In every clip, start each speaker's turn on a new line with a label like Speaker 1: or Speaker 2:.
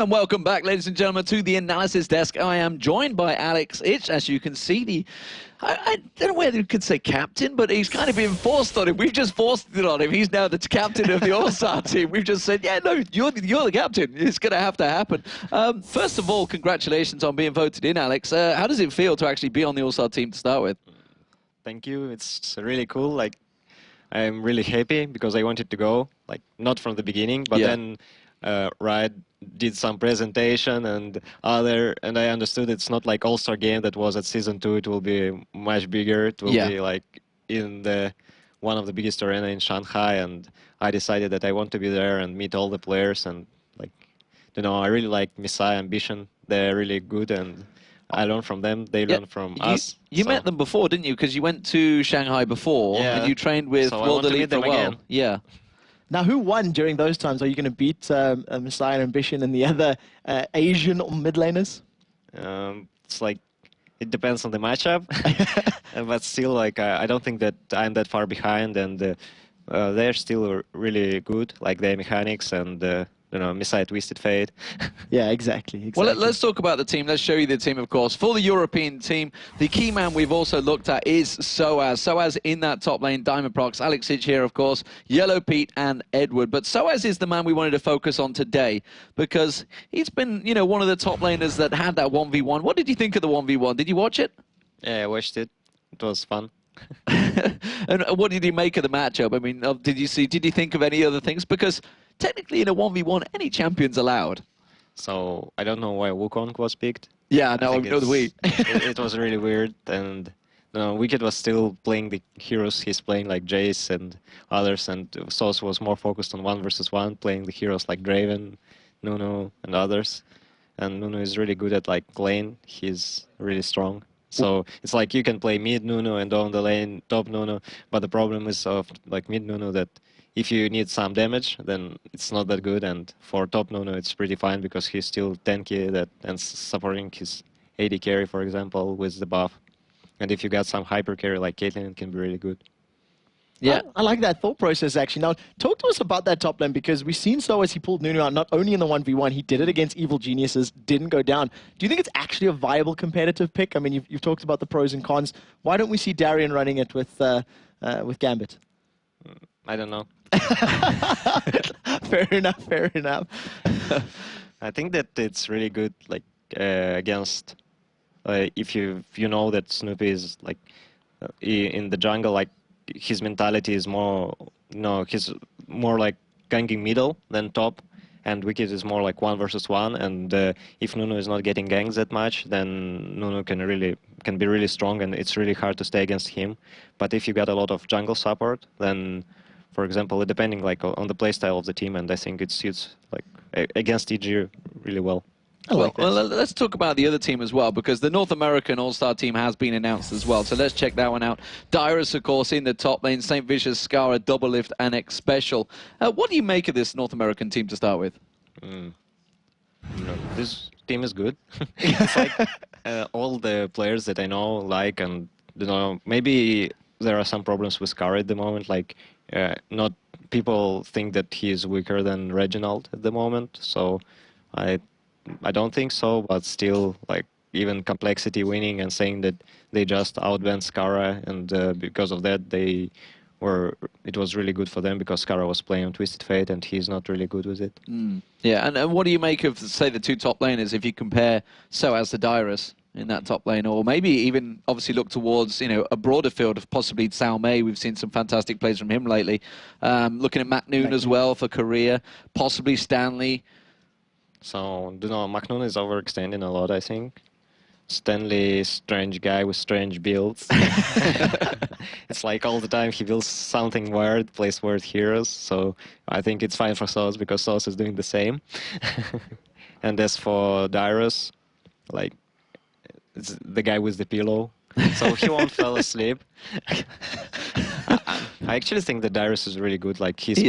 Speaker 1: And welcome back, ladies and gentlemen, to the analysis desk. I am joined by Alex Itch. As you can see, I don't know whether you could say captain, but he's kind of been forced on him. We've just forced it on him. He's now the captain of the All-Star team. We've just said, yeah, no, you're the captain. It's going to have to happen. First of all, congratulations on being voted in, Alex. How does it feel to actually be on the All-Star team to start with?
Speaker 2: Thank you. It's really cool. Like, I'm really happy because I wanted to go, like, not from the beginning, but then Riot did some presentation and I understood it's not like All-Star game that was at Season 2. It will be much bigger. It will be like in one of the biggest arena in Shanghai, and I decided that I want to be there and meet all the players, and like, you know, I really like Misai, Ambition. They're really good, and I learn from them. They learn from us.
Speaker 1: You met them before, didn't you? Because you went to Shanghai before, and you trained with World Elite for a while. Yeah.
Speaker 3: Now, who won during those times? Are you going to beat Messiah and Ambition and the other Asian mid laners?
Speaker 2: It's like, it depends on the matchup. But still, like, I don't think that I'm that far behind, and they're still really good, like their mechanics and you know, Messiah Twisted Fate.
Speaker 3: Yeah, exactly.
Speaker 1: Well, let's talk about the team. Let's show you the team, of course. For the European team, the key man we've also looked at is Soaz. Soaz in that top lane, Diamond Prox, Alex Itch here, of course, Yellow Pete and Edward. But Soaz is the man we wanted to focus on today because he's been, you know, one of the top laners that had that 1v1. What did you think of the 1v1? Did you watch it?
Speaker 2: Yeah, I watched it. It was fun.
Speaker 1: And what did you make of the matchup? I mean, did you think of any other things? Because technically in a 1v1, any champion's allowed.
Speaker 2: So I don't know why Wukong was picked.
Speaker 1: Yeah, no,
Speaker 2: it was really weird, and Wicked was still playing the heroes. He's playing like Jace and others, and Sauce was more focused on 1 versus 1, playing the heroes like Draven, Nunu, and others. And Nunu is really good at like lane. He's really strong. So it's like you can play mid Nunu and on the lane top Nunu, but the problem is of like mid Nunu that if you need some damage, then it's not that good. And for top Nunu, it's pretty fine because he's still tanky and supporting his AD carry, for example, with the buff. And if you got some hyper carry like Caitlyn, it can be really good.
Speaker 3: Yeah, I like that thought process, actually. Now, talk to us about that top lane, because we've seen as he pulled Nunu out, not only in the 1v1, he did it against Evil Geniuses, didn't go down. Do you think it's actually a viable competitive pick? I mean, you've talked about the pros and cons. Why don't we see Darian running it with Gambit?
Speaker 2: I don't know.
Speaker 3: Fair enough, fair enough.
Speaker 2: I think that it's really good, like, against, if you know that Snoopy is, like, in the jungle, like, his mentality is more, he's more like ganking middle than top, and Wicked is more like 1 versus 1. And if Nunu is not getting ganks that much, then Nunu can be really strong, and it's really hard to stay against him. But if you got a lot of jungle support, then, for example, depending like on the playstyle of the team, and I think it suits like against EG really well.
Speaker 1: Well, let's talk about the other team as well, because the North American All-Star team has been announced as well. So let's check that one out. Dyrus, of course, in the top lane, St. Vicious, Scara, Double Lift, and X Special. What do you make of this North American team to start with?
Speaker 2: This team is good. It's like all the players that I know like, and maybe there are some problems with Scara at the moment. Like, not people think that he is weaker than Reginald at the moment. So I don't think so, but still, like, even Complexity winning and saying that they just outbanned Scara, and because of that, it was really good for them because Scara was playing on Twisted Fate, and he's not really good with it.
Speaker 1: Yeah, and what do you make of, say, the two top laners if you compare Soaz to Dyrus in that top lane, or maybe even obviously look towards, a broader field of possibly Sao Mei? We've seen some fantastic plays from him lately. Looking at Macnoon as well for Korea, possibly Stanley.
Speaker 2: So, Macnoon is overextending a lot, I think. Stanley, strange guy with strange builds. It's like all the time he builds something weird, plays weird heroes. So I think it's fine for Sauce because Sauce is doing the same. And as for Dyrus, like, it's the guy with the pillow. So he won't fall asleep. I actually think that Dyrus is really good. Like, he's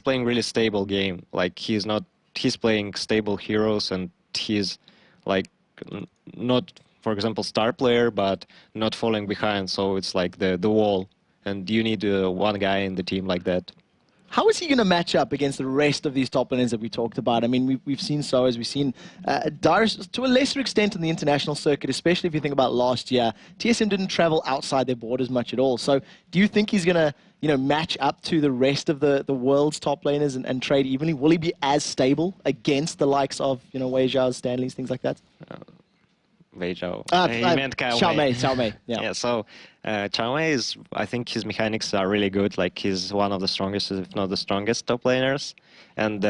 Speaker 2: playing really stable game. Like, he's playing stable heroes, and he's like not, for example, star player, but not falling behind. So it's like the wall, and you need one guy in the team like that.
Speaker 3: How is he going to match up against the rest of these top laners that we talked about? I mean, we've seen Soaz, we've seen Darius to a lesser extent in the international circuit, especially if you think about last year. TSM didn't travel outside their borders much at all. So do you think he's going to, match up to the rest of the world's top laners and trade evenly? Will he be as stable against the likes of, Wei Zhao's, Stanley's, things like that?
Speaker 2: Wei Zhao.
Speaker 3: He meant Xiao Mei.
Speaker 2: Yeah, so Xiao Mei is, I think his mechanics are really good. Like, he's one of the strongest, if not the strongest top laners. And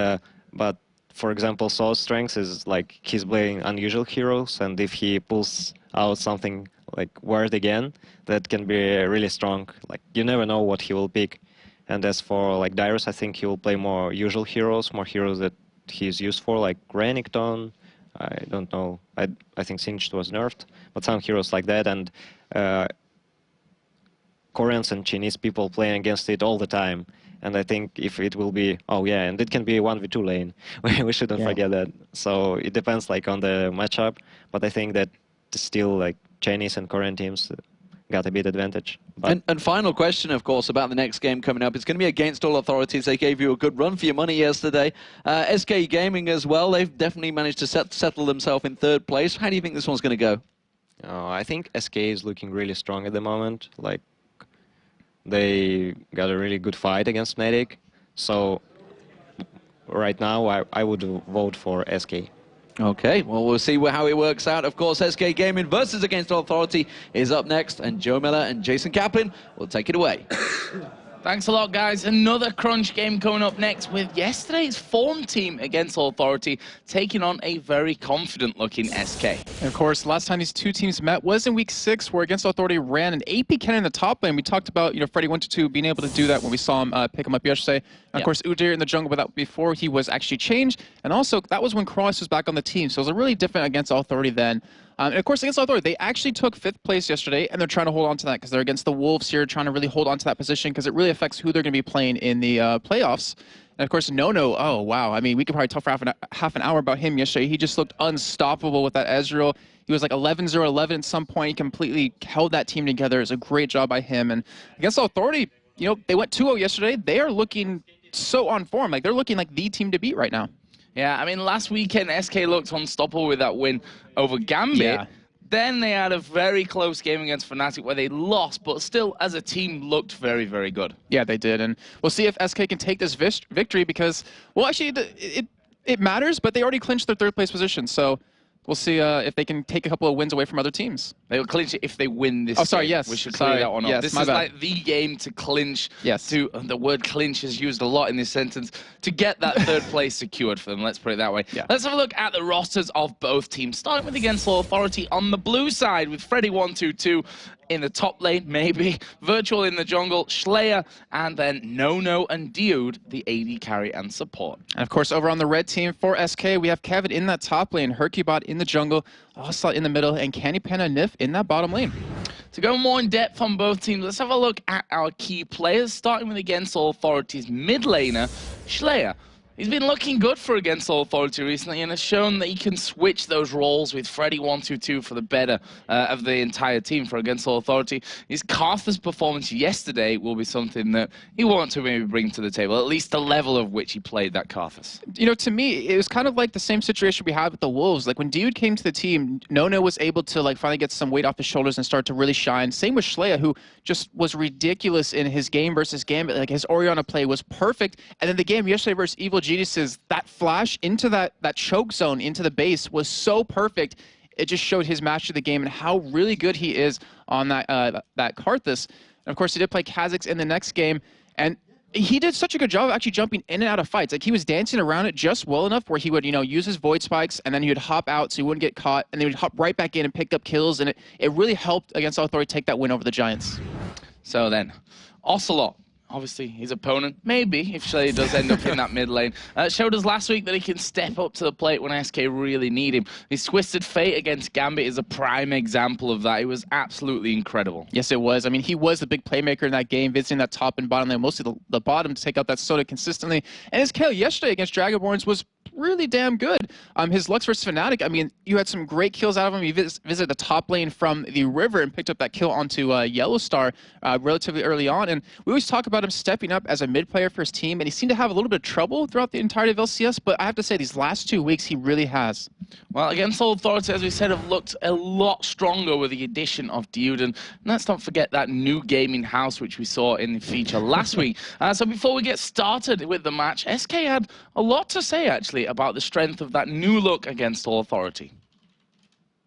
Speaker 2: but for example, Soul's strength is like he's playing unusual heroes, and if he pulls out something like Word again, that can be really strong. Like, you never know what he will pick. And as for like Darius, I think he will play more usual heroes, more heroes that he's used for, like Renekton. I don't know. I think Singed was nerfed, but some heroes like that. And Koreans and Chinese people playing against it all the time. And I think if it will be, and it can be a 1v2 lane. We shouldn't forget that. So it depends like on the matchup, but I think that still like Chinese and Korean teams got a bit advantage.
Speaker 1: And final question, of course, about the next game coming up. It's going to be against All Authorities. They gave you a good run for your money yesterday. SK Gaming as well. They've definitely managed to settle themselves in third place. How do you think this one's going to go?
Speaker 2: I think SK is looking really strong at the moment. Like, they got a really good fight against Fnatic. So right now, I would vote for SK.
Speaker 1: Okay, well, we'll see how it works out. Of course, SK Gaming versus Against Authority is up next, and Joe Miller and Jason Kaplan will take it away.
Speaker 4: Thanks a lot, guys. Another crunch game coming up next with yesterday's form team Against Authority taking on a very confident-looking SK.
Speaker 5: And of course, last time these two teams met was in Week 6, where Against Authority ran an AP Cannon in the top lane. We talked about, Freddy122 being able to do that when we saw him pick him up yesterday. And of course, Udyr in the jungle, but that before he was actually changed. And also, that was when Cross was back on the team, so it was a really different Against Authority then. And of course, Against Authority, they actually took 5th place yesterday, and they're trying to hold on to that because they're against the Wolves here, trying to really hold on to that position because it really affects who they're going to be playing in the playoffs. And of course, Nono, oh wow, I mean, we could probably talk for half an hour about him yesterday. He just looked unstoppable with that Ezreal. He was like 11-0-11 at some point. He completely held that team together. It was a great job by him. And Against Authority, they went 2-0 yesterday. They are looking so on form. Like, they're looking like the team to beat right now.
Speaker 4: Yeah, I mean, last weekend, SK looked unstoppable with that win over Gambit. Yeah. Then they had a very close game against Fnatic where they lost, but still, as a team, looked very, very good.
Speaker 5: Yeah, they did. And we'll see if SK can take this victory because, well, actually, it matters, but they already clinched their 3rd place position. So we'll see if they can take a couple of wins away from other teams.
Speaker 4: They will clinch it if they win this.
Speaker 5: Oh, sorry,
Speaker 4: game.
Speaker 5: yes.
Speaker 4: We should clear that one up.
Speaker 5: Yes,
Speaker 4: this is like the game to clinch.
Speaker 5: Yes.
Speaker 4: The word clinch is used a lot in this sentence to get that 3rd place secured for them. Let's put it that way.
Speaker 5: Yeah.
Speaker 4: Let's have a look at the rosters of both teams. Starting with Against Authority on the blue side with Freddy122 in the top lane, maybe. Virtual in the jungle, Slayer, and then Nono and Dude, the AD carry and support.
Speaker 5: And of course, over on the red team for SK, we have Kevin in that top lane, Hercubot in the jungle, Ocelot in the middle, and Candy Panda Nif in that bottom lane.
Speaker 4: To go more in depth on both teams, let's have a look at our key players, starting with Against Authority's mid laner, Slayer. He's been looking good for Against Authority recently and has shown that he can switch those roles with Freddy122 for the better of the entire team for Against Authority. His Karthus performance yesterday will be something that he wants to maybe bring to the table, at least the level of which he played that Karthus.
Speaker 5: To me, it was kind of like the same situation we had with the Wolves. Like, when Dude came to the team, Nono was able to finally get some weight off his shoulders and start to really shine. Same with Shlaya, who just was ridiculous in his game versus Gambit. Like, his Orianna play was perfect. And then the game yesterday versus Evil Geniuses, that flash into that choke zone, into the base, was so perfect. It just showed his mastery of the game and how really good he is on that Karthus. And of course, he did play Kha'Zix in the next game, and he did such a good job of actually jumping in and out of fights. Like, he was dancing around it just well enough where he would, use his Void Spikes, and then he would hop out so he wouldn't get caught, and then he would hop right back in and pick up kills, and it really helped Against Authority take that win over the Giants.
Speaker 4: So then, Ocelot. Obviously, his opponent, maybe, if Shelly does end up in that mid lane, showed us last week that he can step up to the plate when SK really need him. His Twisted Fate against Gambit is a prime example of that. It was absolutely incredible.
Speaker 5: Yes, it was. I mean, he was the big playmaker in that game, visiting that top and bottom lane, mostly the bottom to take out that Soda consistently. And his KO yesterday against Dragonborns was really damn good. His Lux versus Fnatic, I mean, you had some great kills out of him. He visited the top lane from the river and picked up that kill onto Yellow Star relatively early on. And we always talk about him stepping up as a mid player for his team, and he seemed to have a little bit of trouble throughout the entirety of LCS, but I have to say, these last 2 weeks, he really has.
Speaker 4: Well, against All Authority, as we said, have looked a lot stronger with the addition of Dude. And let's not forget that new gaming house, which we saw in the feature last week. So before we get started with the match, SK had a lot to say, actually, about the strength of that new look against All Authority.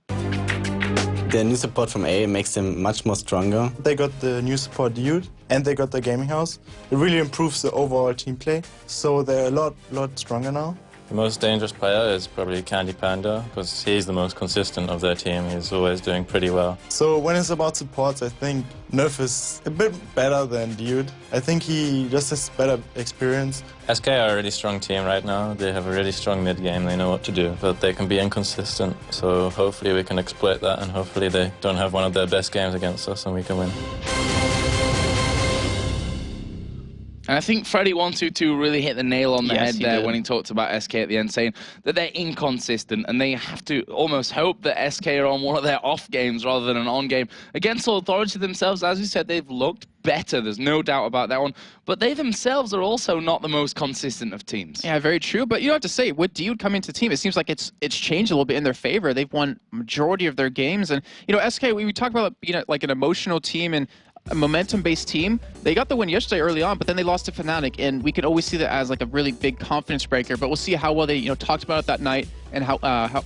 Speaker 6: The new support from A makes them much more stronger.
Speaker 7: They got the new support Dude and they got the gaming house. It really improves the overall team play, so they're a lot stronger now.
Speaker 8: The most dangerous player is probably Candy Panda, because he's the most consistent of their team. He's always doing pretty well.
Speaker 7: So when it's about supports, I think Nerf is a bit better than Dude. I think he just has better experience.
Speaker 8: SK are a really strong team right now. They have a really strong mid game. They know what to do, but they can be inconsistent. So hopefully we can exploit that, and hopefully they don't have one of their best games against us and we can win.
Speaker 4: And I think Freddy122 really hit the nail on the head there
Speaker 5: did.
Speaker 4: when he talked about SK at the end, saying that they're inconsistent and they have to almost hope that SK are on one of their off games rather than an on game. Against All Authority themselves, as you said, they've looked better. There's no doubt about that one. But they themselves are also not the most consistent of teams.
Speaker 5: Yeah, very true. But you have to say, with Dude coming to the team, it seems like it's changed a little bit in their favor. They've won majority of their games. And, you know, SK, we talk about, you know, like an emotional team and a momentum-based team. They got the win yesterday early on, but then they lost to Fnatic, and we could always see that as like a really big confidence breaker. But we'll see how well they, you know, talked about it that night and how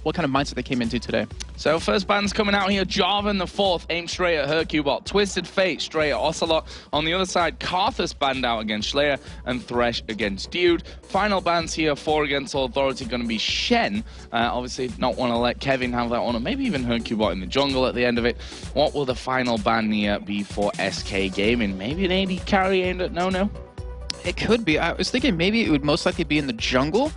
Speaker 5: what kind of mindset they came into today.
Speaker 4: So first bands coming out here, Jarvan the fourth, aimed straight at Hercubot. Twisted Fate straight at Ocelot. On the other side, Karthus banned out against Slayer and Thresh against Dude. Final bans here, 4 against All Authority, going to be Shen. Obviously not want to let Kevin have that one, or maybe even Hercubot in the jungle at the end of it. What will the final ban here be for SK Gaming? Maybe an AD carry aimed at No.
Speaker 5: It could be. I was thinking maybe it would most likely be in the jungle.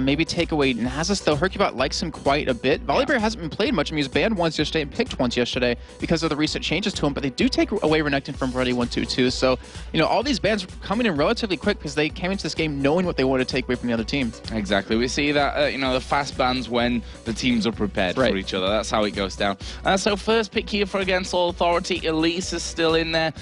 Speaker 5: Maybe take away Nasus, though Hercubot likes him quite a bit. Volibear hasn't been played much. I mean, he was banned once yesterday and picked once yesterday because of the recent changes to him, but they do take away Renekton from Freddy122. So, you know, all these bans coming in relatively quick because they came into this game knowing what they wanted to take away from the other team.
Speaker 4: Exactly. We see that, you know, the fast bans when the teams are prepared for each other. That's how it goes down. So first pick here for against All Authority. Elise is still in there.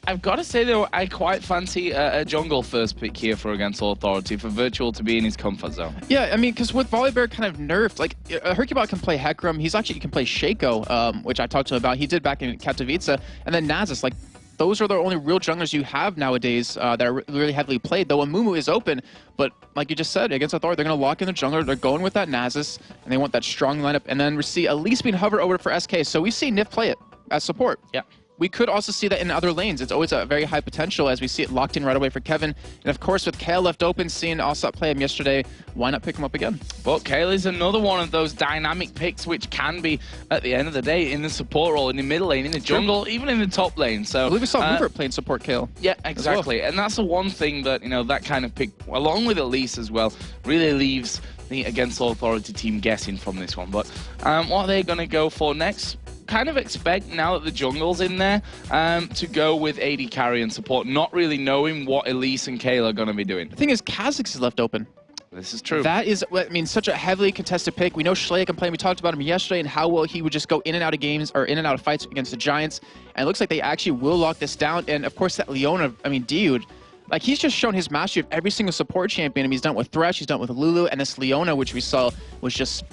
Speaker 4: I've got to say, though, I quite fancy a jungle first pick here for against All Authority for Virtual to be in his comfort zone.
Speaker 5: Yeah, I mean, because with Volibear kind of nerfed, like, Hercubot can play Hecarim. He can play Shaco, which I talked to him about. He did back in Katowice. And then Nasus, like, those are the only real junglers you have nowadays that are really heavily played, though Amumu is open. But like you just said, against Authority, they're going to lock in the jungler. They're going with that Nasus, and they want that strong lineup. And then we see Elise being hovered over for SK. So we see Nif play it as support.
Speaker 4: Yeah.
Speaker 5: We could also see that in other lanes. It's always a very high potential as we see it locked in right away for Kevin. And of course, with Kale left open, seeing Ocelot play him yesterday, why not pick him up again?
Speaker 4: But Kale is another one of those dynamic picks which can be, at the end of the day, in the support role, in the middle lane, in the jungle, even in the top lane. So
Speaker 5: I believe we saw Mover playing support Kale.
Speaker 4: Yeah, exactly. Well. And that's the one thing that, you know, that kind of pick, along with Elise as well, really leaves the Against All Authority team guessing from this one. But what are they going to go for next? Kind of expect, now that the jungle's in there, to go with AD carry and support, not really knowing what Elise and Kale are going to be doing.
Speaker 5: The thing is, Kha'Zix is left open.
Speaker 4: This is true.
Speaker 5: That is, I mean, such a heavily contested pick. We know Schley can play. We talked about him yesterday and how well he would just go in and out of games, or in and out of fights against the Giants. And it looks like they actually will lock this down. And of course, that Leona, I mean, Dude, like, he's just shown his mastery of every single support champion. I mean, he's done it with Thresh, he's done it with Lulu, and this Leona, which we saw, was just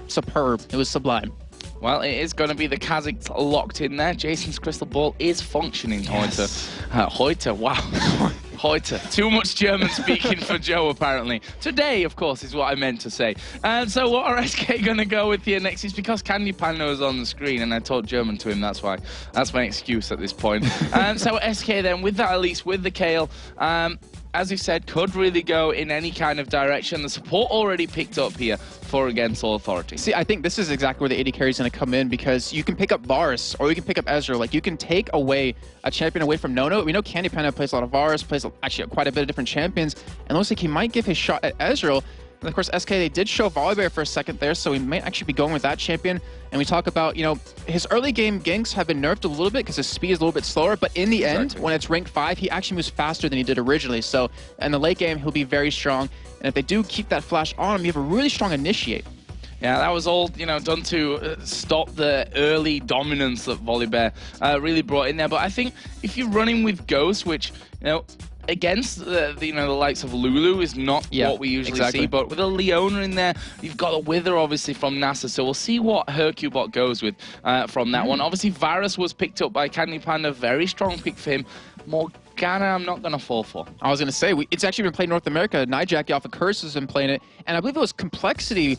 Speaker 5: superb. It was sublime.
Speaker 4: Well, it is going to be the Kha'Zix locked in there. Jason's crystal ball is functioning,
Speaker 5: Yes.
Speaker 4: Heute, wow. Heute. Too much German speaking for Joe, apparently. Today, of course, is what I meant to say. So what are SK going to go with here next? Is because Candy Panda is on the screen, and I taught German to him. That's why. That's my excuse at this point. So SK then, with that Elise, with the Kale, as you said, could really go in any kind of direction. The support already picked up here for against All Authority.
Speaker 5: See, I think this is exactly where the AD carry is going to come in, because you can pick up Varus or you can pick up Ezreal. Like, you can take away a champion away from Nono. We know Candy Panda plays a lot of Varus, plays actually quite a bit of different champions, and looks like he might give his shot at Ezreal. And of course, SK, they did show Volibear for a second there, so we might actually be going with that champion. And we talk about, you know, his early game ganks have been nerfed a little bit because his speed is a little bit slower, but in the end, when it's rank 5, he actually moves faster than he did originally. So in the late game, he'll be very strong. And if they do keep that flash on him, you have a really strong initiate.
Speaker 4: Yeah, that was all, you know, done to stop the early dominance that Volibear really brought in there. But I think if you're running with Ghost, which, you know, against the likes of Lulu is not what we usually see, but with a Leona in there, you've got a Wither obviously from NASA, so we'll see what Hercubot goes with from that one. Obviously, Varus was picked up by Candy Panda, very strong pick for him. Morgana, I'm not going to fall for.
Speaker 5: I was going to say, it's actually been played in North America. Nijaki off of Curse has been playing it, and I believe it was Complexity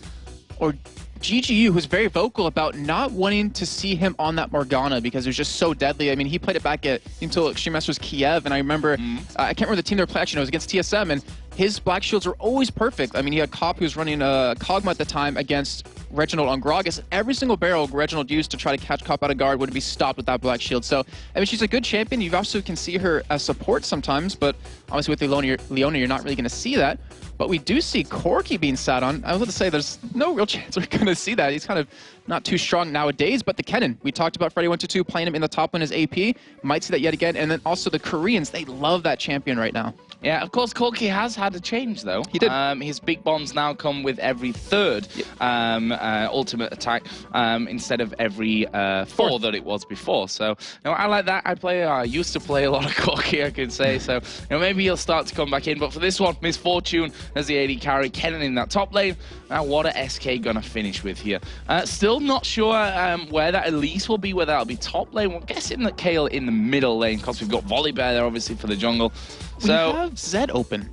Speaker 5: or GGU who's very vocal about not wanting to see him on that Morgana because it was just so deadly. I mean, he played it back at until Extreme Masters Kiev, and I remember, I can't remember the team they were playing, actually, no, it was against TSM, and his Black Shields were always perfect. I mean, he had Cop who was running Kog'Maw at the time against Reginald on Gragas. Every single barrel Reginald used to try to catch Cop out of guard would be stopped with that Black Shield. So, I mean, she's a good champion. You also can see her as support sometimes, but obviously with Leona, you're not really going to see that. But we do see Corki being sat on. I was going to say there's no real chance we're going to see that. He's kind of not too strong nowadays. But the Kennen, we talked about Freddy122 playing him in the top lane as AP. Might see that yet again. And then also the Koreans, they love that champion right now.
Speaker 4: Yeah, of course, Corki has had a change, though.
Speaker 5: He did.
Speaker 4: His big bombs now come with every third ultimate attack instead of every four that it was before. So, you know, I like that. I used to play a lot of Corki, I could say. So, you know, maybe he'll start to come back in. But for this one, Misfortune as the AD carry, Kennen in that top lane. Now, what are SK going to finish with here? Still not sure where that Elise will be, whether that'll be top lane. We're guessing that Kale in the middle lane, because we've got Volibear there, obviously, for the jungle. So,
Speaker 5: we have Zed open.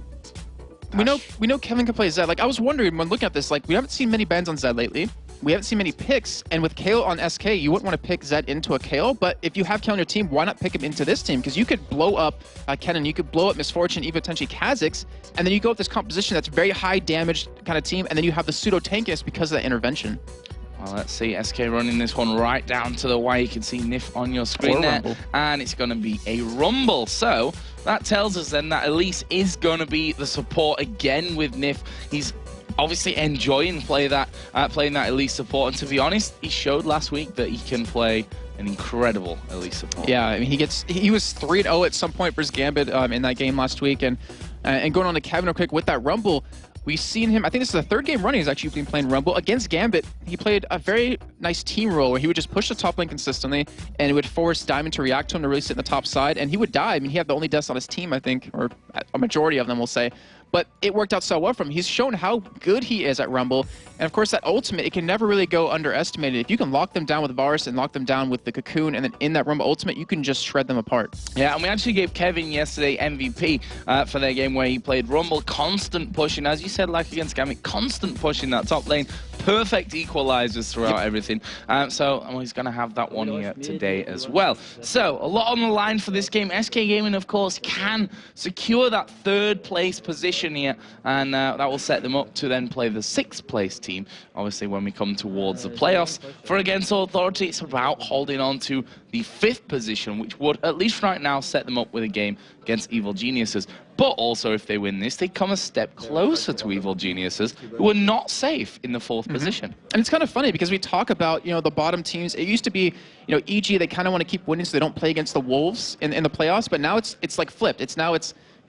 Speaker 5: We know Kevin can play Zed. Like, I was wondering when looking at this, like, we haven't seen many bans on Zed lately. We haven't seen many picks, and with Kale on SK, you wouldn't want to pick Zed into a Kale, but if you have Kale on your team, why not pick him into this team? Because you could blow up Kennen, you could blow up Misfortune, even potentially Kha'Zix, and then you go with this composition that's very high damage kind of team, and then you have the pseudo-tankiness because of that intervention.
Speaker 4: Well, let's see, SK running this one right down to the wire. You can see Nif on your screen there, and it's going to be a Rumble. So that tells us then that Elise is going to be the support again with Nif. He's obviously enjoying playing that Elise support, and to be honest, he showed last week that he can play an incredible Elise support.
Speaker 5: Yeah, I mean, he was 3-0 at some point versus Gambit in that game last week, and going on to Kevin real quick with that Rumble. We've seen him, I think this is the third game running he's actually been playing Rumble. Against Gambit, he played a very nice team role where he would just push the top lane consistently, and it would force Diamond to react to him to really sit in the top side, and he would die. I mean, he had the only deaths on his team, I think, or a majority of them, we'll say. But it worked out so well for him. He's shown how good he is at Rumble. And of course, that ultimate, it can never really go underestimated. If you can lock them down with Varus and lock them down with the Cocoon, and then in that Rumble ultimate, you can just shred them apart.
Speaker 4: Yeah, and we actually gave Kevin yesterday MVP for their game where he played Rumble, constant pushing, as you said, like against Gambit, constant pushing that top lane. Perfect equalizers throughout everything. So he's going to have that one here today as well. So a lot on the line for this game. SK Gaming, of course, can secure that third place position here, and that will set them up to then play the 6th place team. Obviously, when we come towards the playoffs. For Against Authority, it's about holding on to the 5th position, which would, at least right now, set them up with a game against Evil Geniuses. But also, if they win this, they come a step closer to Evil Geniuses, who are not safe in the 4th position.
Speaker 5: And it's kind of funny because we talk about, you know, the bottom teams. It used to be, you know, EG, they kind of want to keep winning so they don't play against the Wolves in the playoffs. But now it's like flipped. It's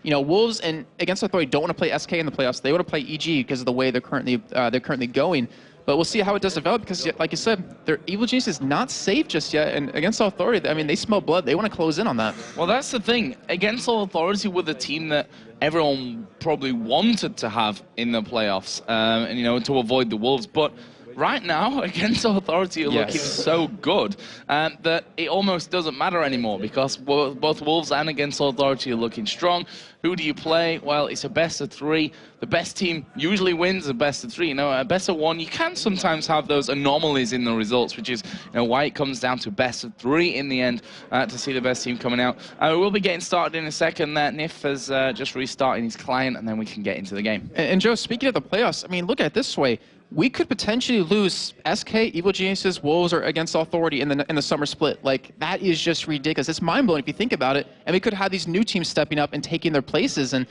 Speaker 5: you know, Wolves and Against Authority don't want to play SK in the playoffs. They want to play EG because of the way they're currently going. But we'll see how it does develop because, like you said, their Evil Genius is not safe just yet. And Against Authority, I mean, they smell blood. They want to close in on that.
Speaker 4: Well, that's the thing. Against Authority were the team that everyone probably wanted to have in the playoffs, and, you know, to avoid the Wolves. But right now, Against Authority are looking so good that it almost doesn't matter anymore because both Wolves and Against Authority are looking strong. Who do you play? Well, it's a best of 3. The best team usually wins a best of 3. You know, a best of 1, you can sometimes have those anomalies in the results, which is, you know, why it comes down to best of 3 in the end to see the best team coming out. We'll be getting started in a second. Nif has just restarting his client, and then we can get into the game.
Speaker 5: And Joe, speaking of the playoffs, I mean, look at it this way. We could potentially lose SK, Evil Geniuses, Wolves, or Against Authority in the summer split. Like, that is just ridiculous. It's mind-blowing if you think about it. And we could have these new teams stepping up and taking their places. And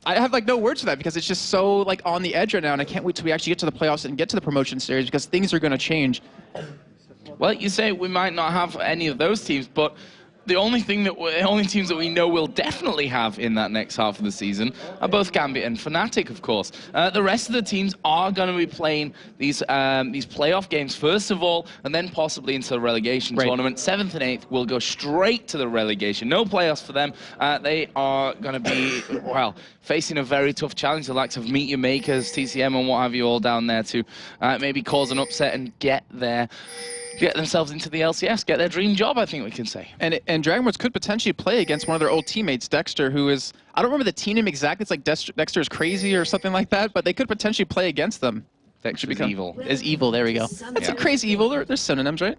Speaker 5: I have like no words for that because it's just so like on the edge right now, and I can't wait till we actually get to the playoffs and get to the promotion series because things are going to change.
Speaker 4: Well, you say we might not have any of those teams, but the only teams that we know we'll definitely have in that next half of the season are both Gambit and Fnatic, of course. The rest of the teams are going to be playing these playoff games first of all, and then possibly into the relegation tournament. 7th and 8th will go straight to the relegation. No playoffs for them. They are going to be, well, facing a very tough challenge. The likes of Meet Your Makers, TCM, and what have you all down there to maybe cause an upset and get themselves into the LCS, get their dream job, I think we can say.
Speaker 5: And Dragonborns could potentially play against one of their old teammates, Dexter, who is, I don't remember the team name exactly, it's like Dexter is crazy or something like that, but they could potentially play against them.
Speaker 4: Dexter's evil.
Speaker 5: Is evil, there we go. That's a crazy evil, they're synonyms, right?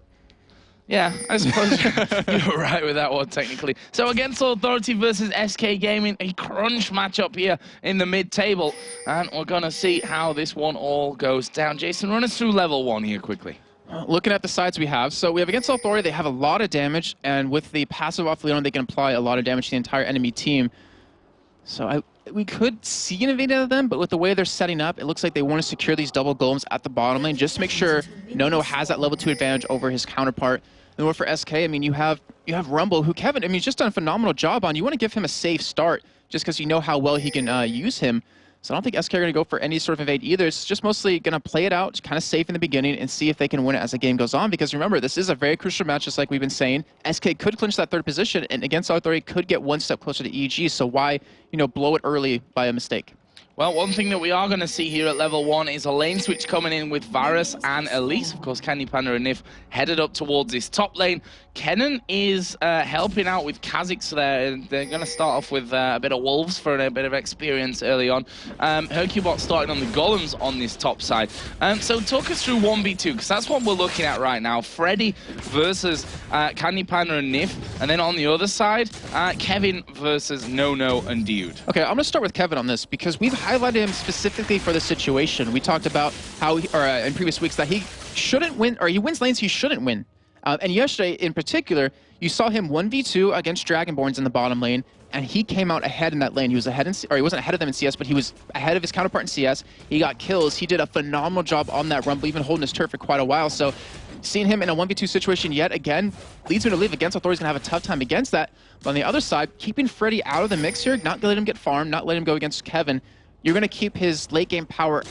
Speaker 4: Yeah, I suppose you're right with that one, technically. So against Authority versus SK Gaming, a crunch matchup here in the mid-table, and we're going to see how this one all goes down. Jason, run us through level 1 here quickly.
Speaker 5: Looking at the sides we have, so we have against Authority, they have a lot of damage, and with the passive off Leon, they can apply a lot of damage to the entire enemy team. So we could see an evade out of them, but with the way they're setting up, it looks like they want to secure these double golems at the bottom lane, just to make sure Nono has that level 2 advantage over his counterpart. And then for SK, I mean, you have Rumble, who Kevin, I mean, he's just done a phenomenal job on. You want to give him a safe start, just because you know how well he can use him. So I don't think SK are going to go for any sort of evade either. It's just mostly going to play it out, kind of safe in the beginning, and see if they can win it as the game goes on. Because remember, this is a very crucial match, just like we've been saying. SK could clinch that 3rd position, and against Authority could get one step closer to EG. So why, blow it early by a mistake?
Speaker 4: Well, one thing that we are going to see here at level 1 is a lane switch coming in with Varus and Elise. Of course, Candy Panda and Nif headed up towards this top lane. Kennen is helping out with Kha'Zix there. They're going to start off with a bit of Wolves for a bit of experience early on. Hercubot starting on the Golems on this top side. So talk us through 1v2, because that's what we're looking at right now. Freddy versus Candy Panda and Nif. And then on the other side, Kevin versus Nono and Dude.
Speaker 5: Okay, I'm going to start with Kevin on this, because we've highlighted him specifically for the situation. We talked about how, in previous weeks, that he shouldn't win, or he wins lanes he shouldn't win. And yesterday, in particular, you saw him 1v2 against Dragonborns in the bottom lane, and he came out ahead in that lane. He was ahead he wasn't ahead of them in CS, but he was ahead of his counterpart in CS. He got kills. He did a phenomenal job on that Rumble, even holding his turret for quite a while. So seeing him in a 1v2 situation yet again leads me to believe against Authority's going to have a tough time against that. But on the other side, keeping Freddy out of the mix here, not going to let him get farmed, not let him go against Kevin, you're going to keep his late game power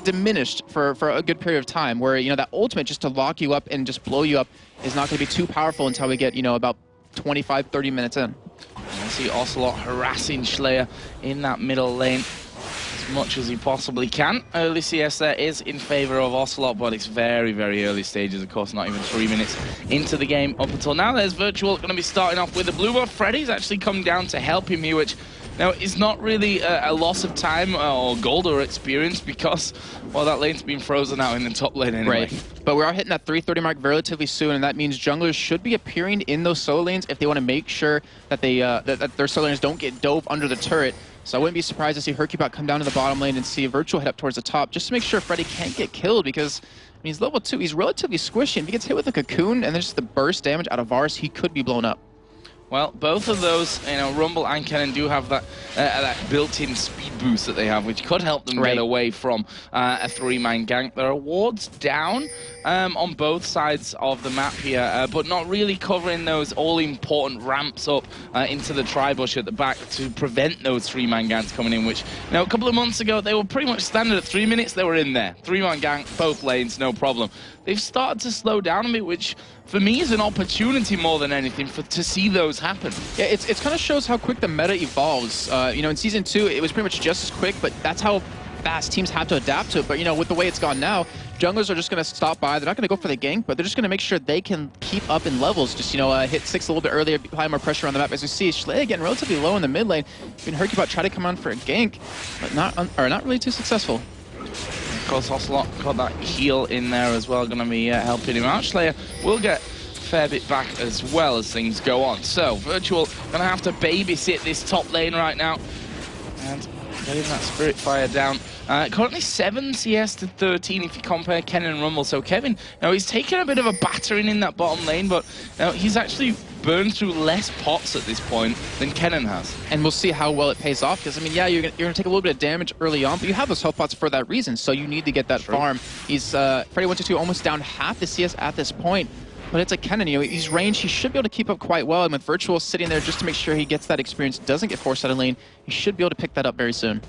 Speaker 5: diminished for a good period of time, where that ultimate just to lock you up and just blow you up is not going to be too powerful until we get about 25-30 minutes in.
Speaker 4: I see Ocelot harassing Slayer in that middle lane as much as he possibly can. Early CS there is in favor of Ocelot, but it's very, very early stages, of course, not even 3 minutes into the game up until now. There's Virtual going to be starting off with the blue buff. Freddy's actually come down to help him here, which now, it's not really a loss of time or gold or experience, because, well, that lane's been frozen out in the top lane anyway.
Speaker 5: Right. But we are hitting that 3:30 mark relatively soon, and that means junglers should be appearing in those solo lanes if they want to make sure that they that their solo lanes don't get dove under the turret. So I wouldn't be surprised to see Hercubot come down to the bottom lane and see Virtual head up towards the top, just to make sure Freddy can't get killed, because he's level 2. He's relatively squishy. If he gets hit with a cocoon and there's just the burst damage out of Varus, he could be blown up.
Speaker 4: Well, both of those, Rumble and Kennen do have that built-in speed boost that they have, which could help them get away from a 3-man gank. There are wards down on both sides of the map here, but not really covering those all-important ramps up into the tri-bush at the back to prevent those 3-man ganks coming in, which, a couple of months ago, they were pretty much standard at 3 minutes. They were in there. 3-man gank, both lanes, no problem. They've started to slow down a bit, which for me is an opportunity more than anything to see those happen.
Speaker 5: Yeah, it's kind of shows how quick the meta evolves. In Season 2, it was pretty much just as quick, but that's how fast teams have to adapt to it. But, with the way it's gone now, junglers are just going to stop by. They're not going to go for the gank, but they're just going to make sure they can keep up in levels. Just, hit 6 a little bit earlier, apply more pressure on the map. As we see, Schley getting relatively low in the mid lane. Even Hercubot try to come on for a gank, but not really too successful.
Speaker 4: Of course, Ocelot got that heal in there as well, going to be helping him out. Slayer will get a fair bit back as well as things go on. So, Virtual going to have to babysit this top lane right now. And getting that Spirit Fire down. Currently 7 CS to 13 if you compare Kevin and Rumble. So Kevin, he's taken a bit of a battering in that bottom lane, but he's actually burned through less pots at this point than Kennen has.
Speaker 5: And we'll see how well it pays off, because, I mean, yeah, you're gonna take a little bit of damage early on, but you have those health pots for that reason, so you need to get that farm. He's, Freddy122 almost down half the CS at this point, but it's a Kennen, he's ranged, he should be able to keep up quite well, and with Virtual sitting there just to make sure he gets that experience, doesn't get forced out of lane, he should be able to pick that up very soon.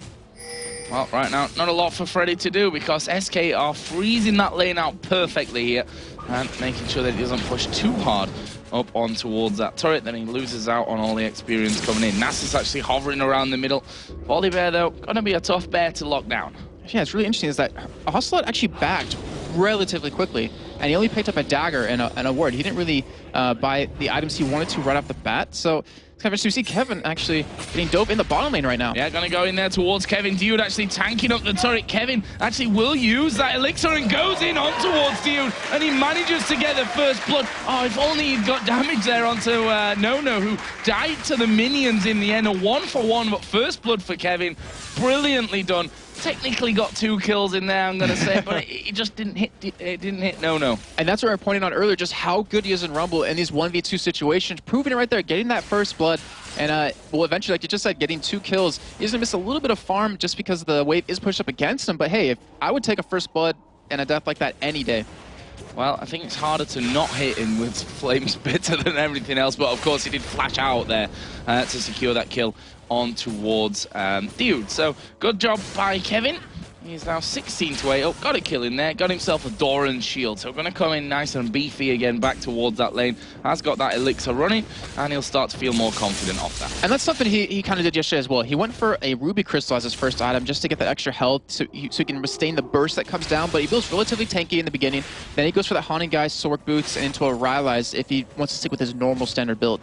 Speaker 4: Well, right now, not a lot for Freddy to do, because SK are freezing that lane out perfectly here, and making sure that he doesn't push too hard up on towards that turret. Then he loses out on all the experience coming in. Nasus actually hovering around the middle. Volibear, though, gonna be a tough bear to lock down.
Speaker 5: Yeah, it's really interesting is that Ocelot actually backed relatively quickly, and he only picked up a dagger and a ward. He didn't really buy the items he wanted to right off the bat, so it's kind of interesting to see Kevin actually getting dope in the bottom lane right now.
Speaker 4: Yeah, gonna go in there towards Kevin. Dude actually tanking up the turret. Kevin actually will use that elixir and goes in on towards Dude, and he manages to get the first blood. Oh, if only he'd got damage there onto Nono, who died to the minions in the end. A 1-for-1, but first blood for Kevin. Brilliantly done. Technically got 2 kills in there, I'm gonna say, but it just didn't hit Nono.
Speaker 5: And that's what we were pointing out earlier, just how good he is in Rumble in these 1v2 situations, proving it right there, getting that first blood, and well, eventually, like you just said, getting 2 kills. He's gonna miss a little bit of farm just because the wave is pushed up against him, but hey, if I would take a first blood and a death like that any day.
Speaker 4: Well, I think it's harder to not hit him with Flames Bitter than everything else, but of course he did flash out there to secure that kill on towards Dude. So good job by Kevin. He's now 16 to 8. Oh, got a kill in there. Got himself a Doran shield. So going to come in nice and beefy again back towards that lane. Has got that elixir running, and he'll start to feel more confident off that.
Speaker 5: And that's something he kind of did yesterday as well. He went for a Ruby Crystal as his first item just to get that extra health so he can sustain the burst that comes down. But he builds relatively tanky in the beginning. Then he goes for the Haunting Guy, Sword Boots, and into a Rylai's if he wants to stick with his normal standard build.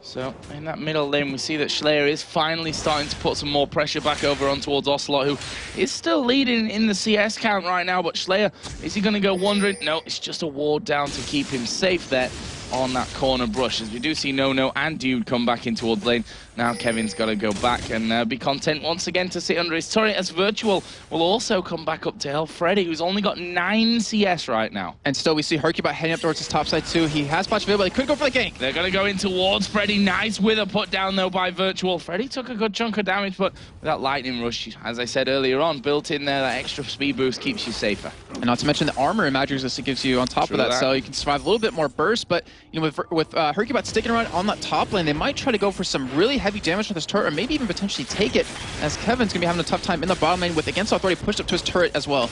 Speaker 4: So in that middle lane, we see that Schleyer is finally starting to put some more pressure back over on towards Ocelot, who is still leading in the CS count right now. But Schleyer, is he going to go wandering? No, it's just a ward down to keep him safe there on that corner brush, as we do see Nono and Dude come back in towards lane. Now Kevin's got to go back and be content once again to sit under his turret, as Virtual will also come back up to help Freddy, who's only got 9 CS right now.
Speaker 5: And still we see Hercubot heading up towards his top side too. He has splash available, he could go for the gank.
Speaker 4: They're going to go in towards Freddy. Nice with a put down though by Virtual. Freddy took a good chunk of damage, but with that lightning rush, as I said earlier on, built in there, that extra speed boost keeps you safer.
Speaker 5: And not to mention the armor and magic resist it gives you on top of that, so you can survive a little bit more burst. But you know, with Hercubot sticking around on that top lane, they might try to go for some really heavy damage with this turret, or maybe even potentially take it, as Kevin's gonna be having a tough time in the bottom lane with Against All already pushed up to his turret as well.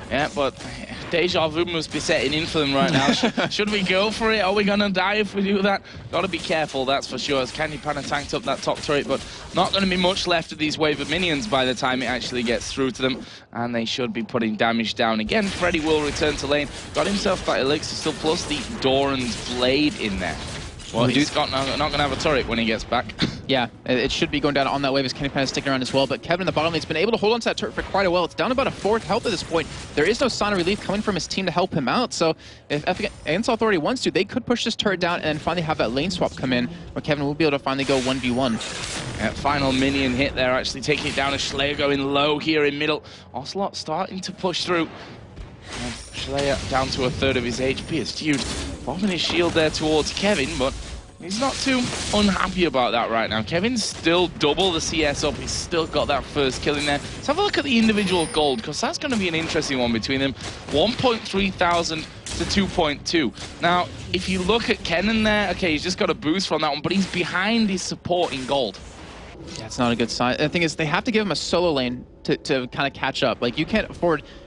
Speaker 4: Yeah, but deja vu must be setting in for them right now. Should we go for it? Are we gonna die if we do that? Gotta be careful, that's for sure, as Candy Panna tanked up that top turret, but not gonna be much left of these wave of minions by the time it actually gets through to them, and they should be putting damage down again. Freddy will return to lane. Got himself that elixir still, plus the Doran's Blade in there. Well, he's not going to have a turret when he gets back.
Speaker 5: Yeah, it should be going down on that wave as Kenny Pan is sticking around as well. But Kevin in the bottom lane's been able to hold on to that turret for quite a while. It's down about a 4th health at this point. There is no sign of relief coming from his team to help him out. So if Against Authority wants to, they could push this turret down and finally have that lane swap come in, where Kevin will be able to finally go 1v1.
Speaker 4: Yeah, final minion hit there, actually taking it down. As Schleyer going low here in middle. Ocelot starting to push through. Schleyer down to a 1/3 of his HP. It's Dude bombing his shield there towards Kevin, but he's not too unhappy about that right now. Kevin's still double the CS up. He's still got that first kill in there. Let's have a look at the individual gold, because that's going to be an interesting one between them. 1.3 thousand to 2.2. Now, if you look at Kennen there, okay, he's just got a boost from that one, but he's behind his support in gold.
Speaker 5: Yeah, it's not a good sign. The thing is, they have to give him a solo lane to kind of catch up. Like, you can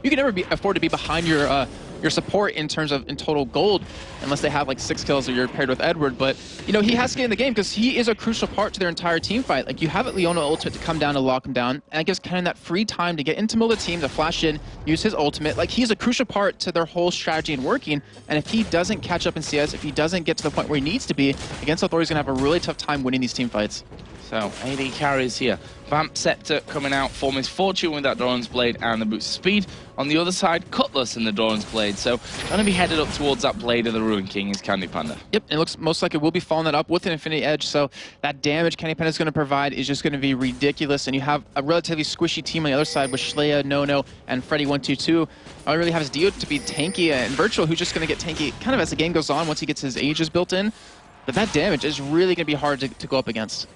Speaker 5: never afford to be behind your support in terms of total gold, unless they have like 6 kills or you're paired with Edward. But you know, he has to get in the game because he is a crucial part to their entire team fight. Like, you have at Leona ultimate to come down and lock him down, and it gives Kennen that free time to get into middle of the team, to flash in, use his ultimate. Like, he's a crucial part to their whole strategy and working. And if he doesn't catch up in CS, if he doesn't get to the point where he needs to be, Against Authority is gonna have a really tough time winning these team fights.
Speaker 4: So, AD carries here. Vamp Scepter coming out for Misfortune with that Doran's Blade and the boost of speed. On the other side, Cutlass and the Doran's Blade. So, going to be headed up towards that Blade of the Ruin King is Candy Panda.
Speaker 5: Yep, it looks most like it will be following that up with an Infinity Edge, so that damage Candy Panda is going to provide is just going to be ridiculous, and you have a relatively squishy team on the other side with Shlea, Nono, and Freddy122. All you really have is Dio to be tanky, and Virtual, who's just going to get tanky kind of as the game goes on once he gets his ages built in. But that damage is really going to be hard to go up against.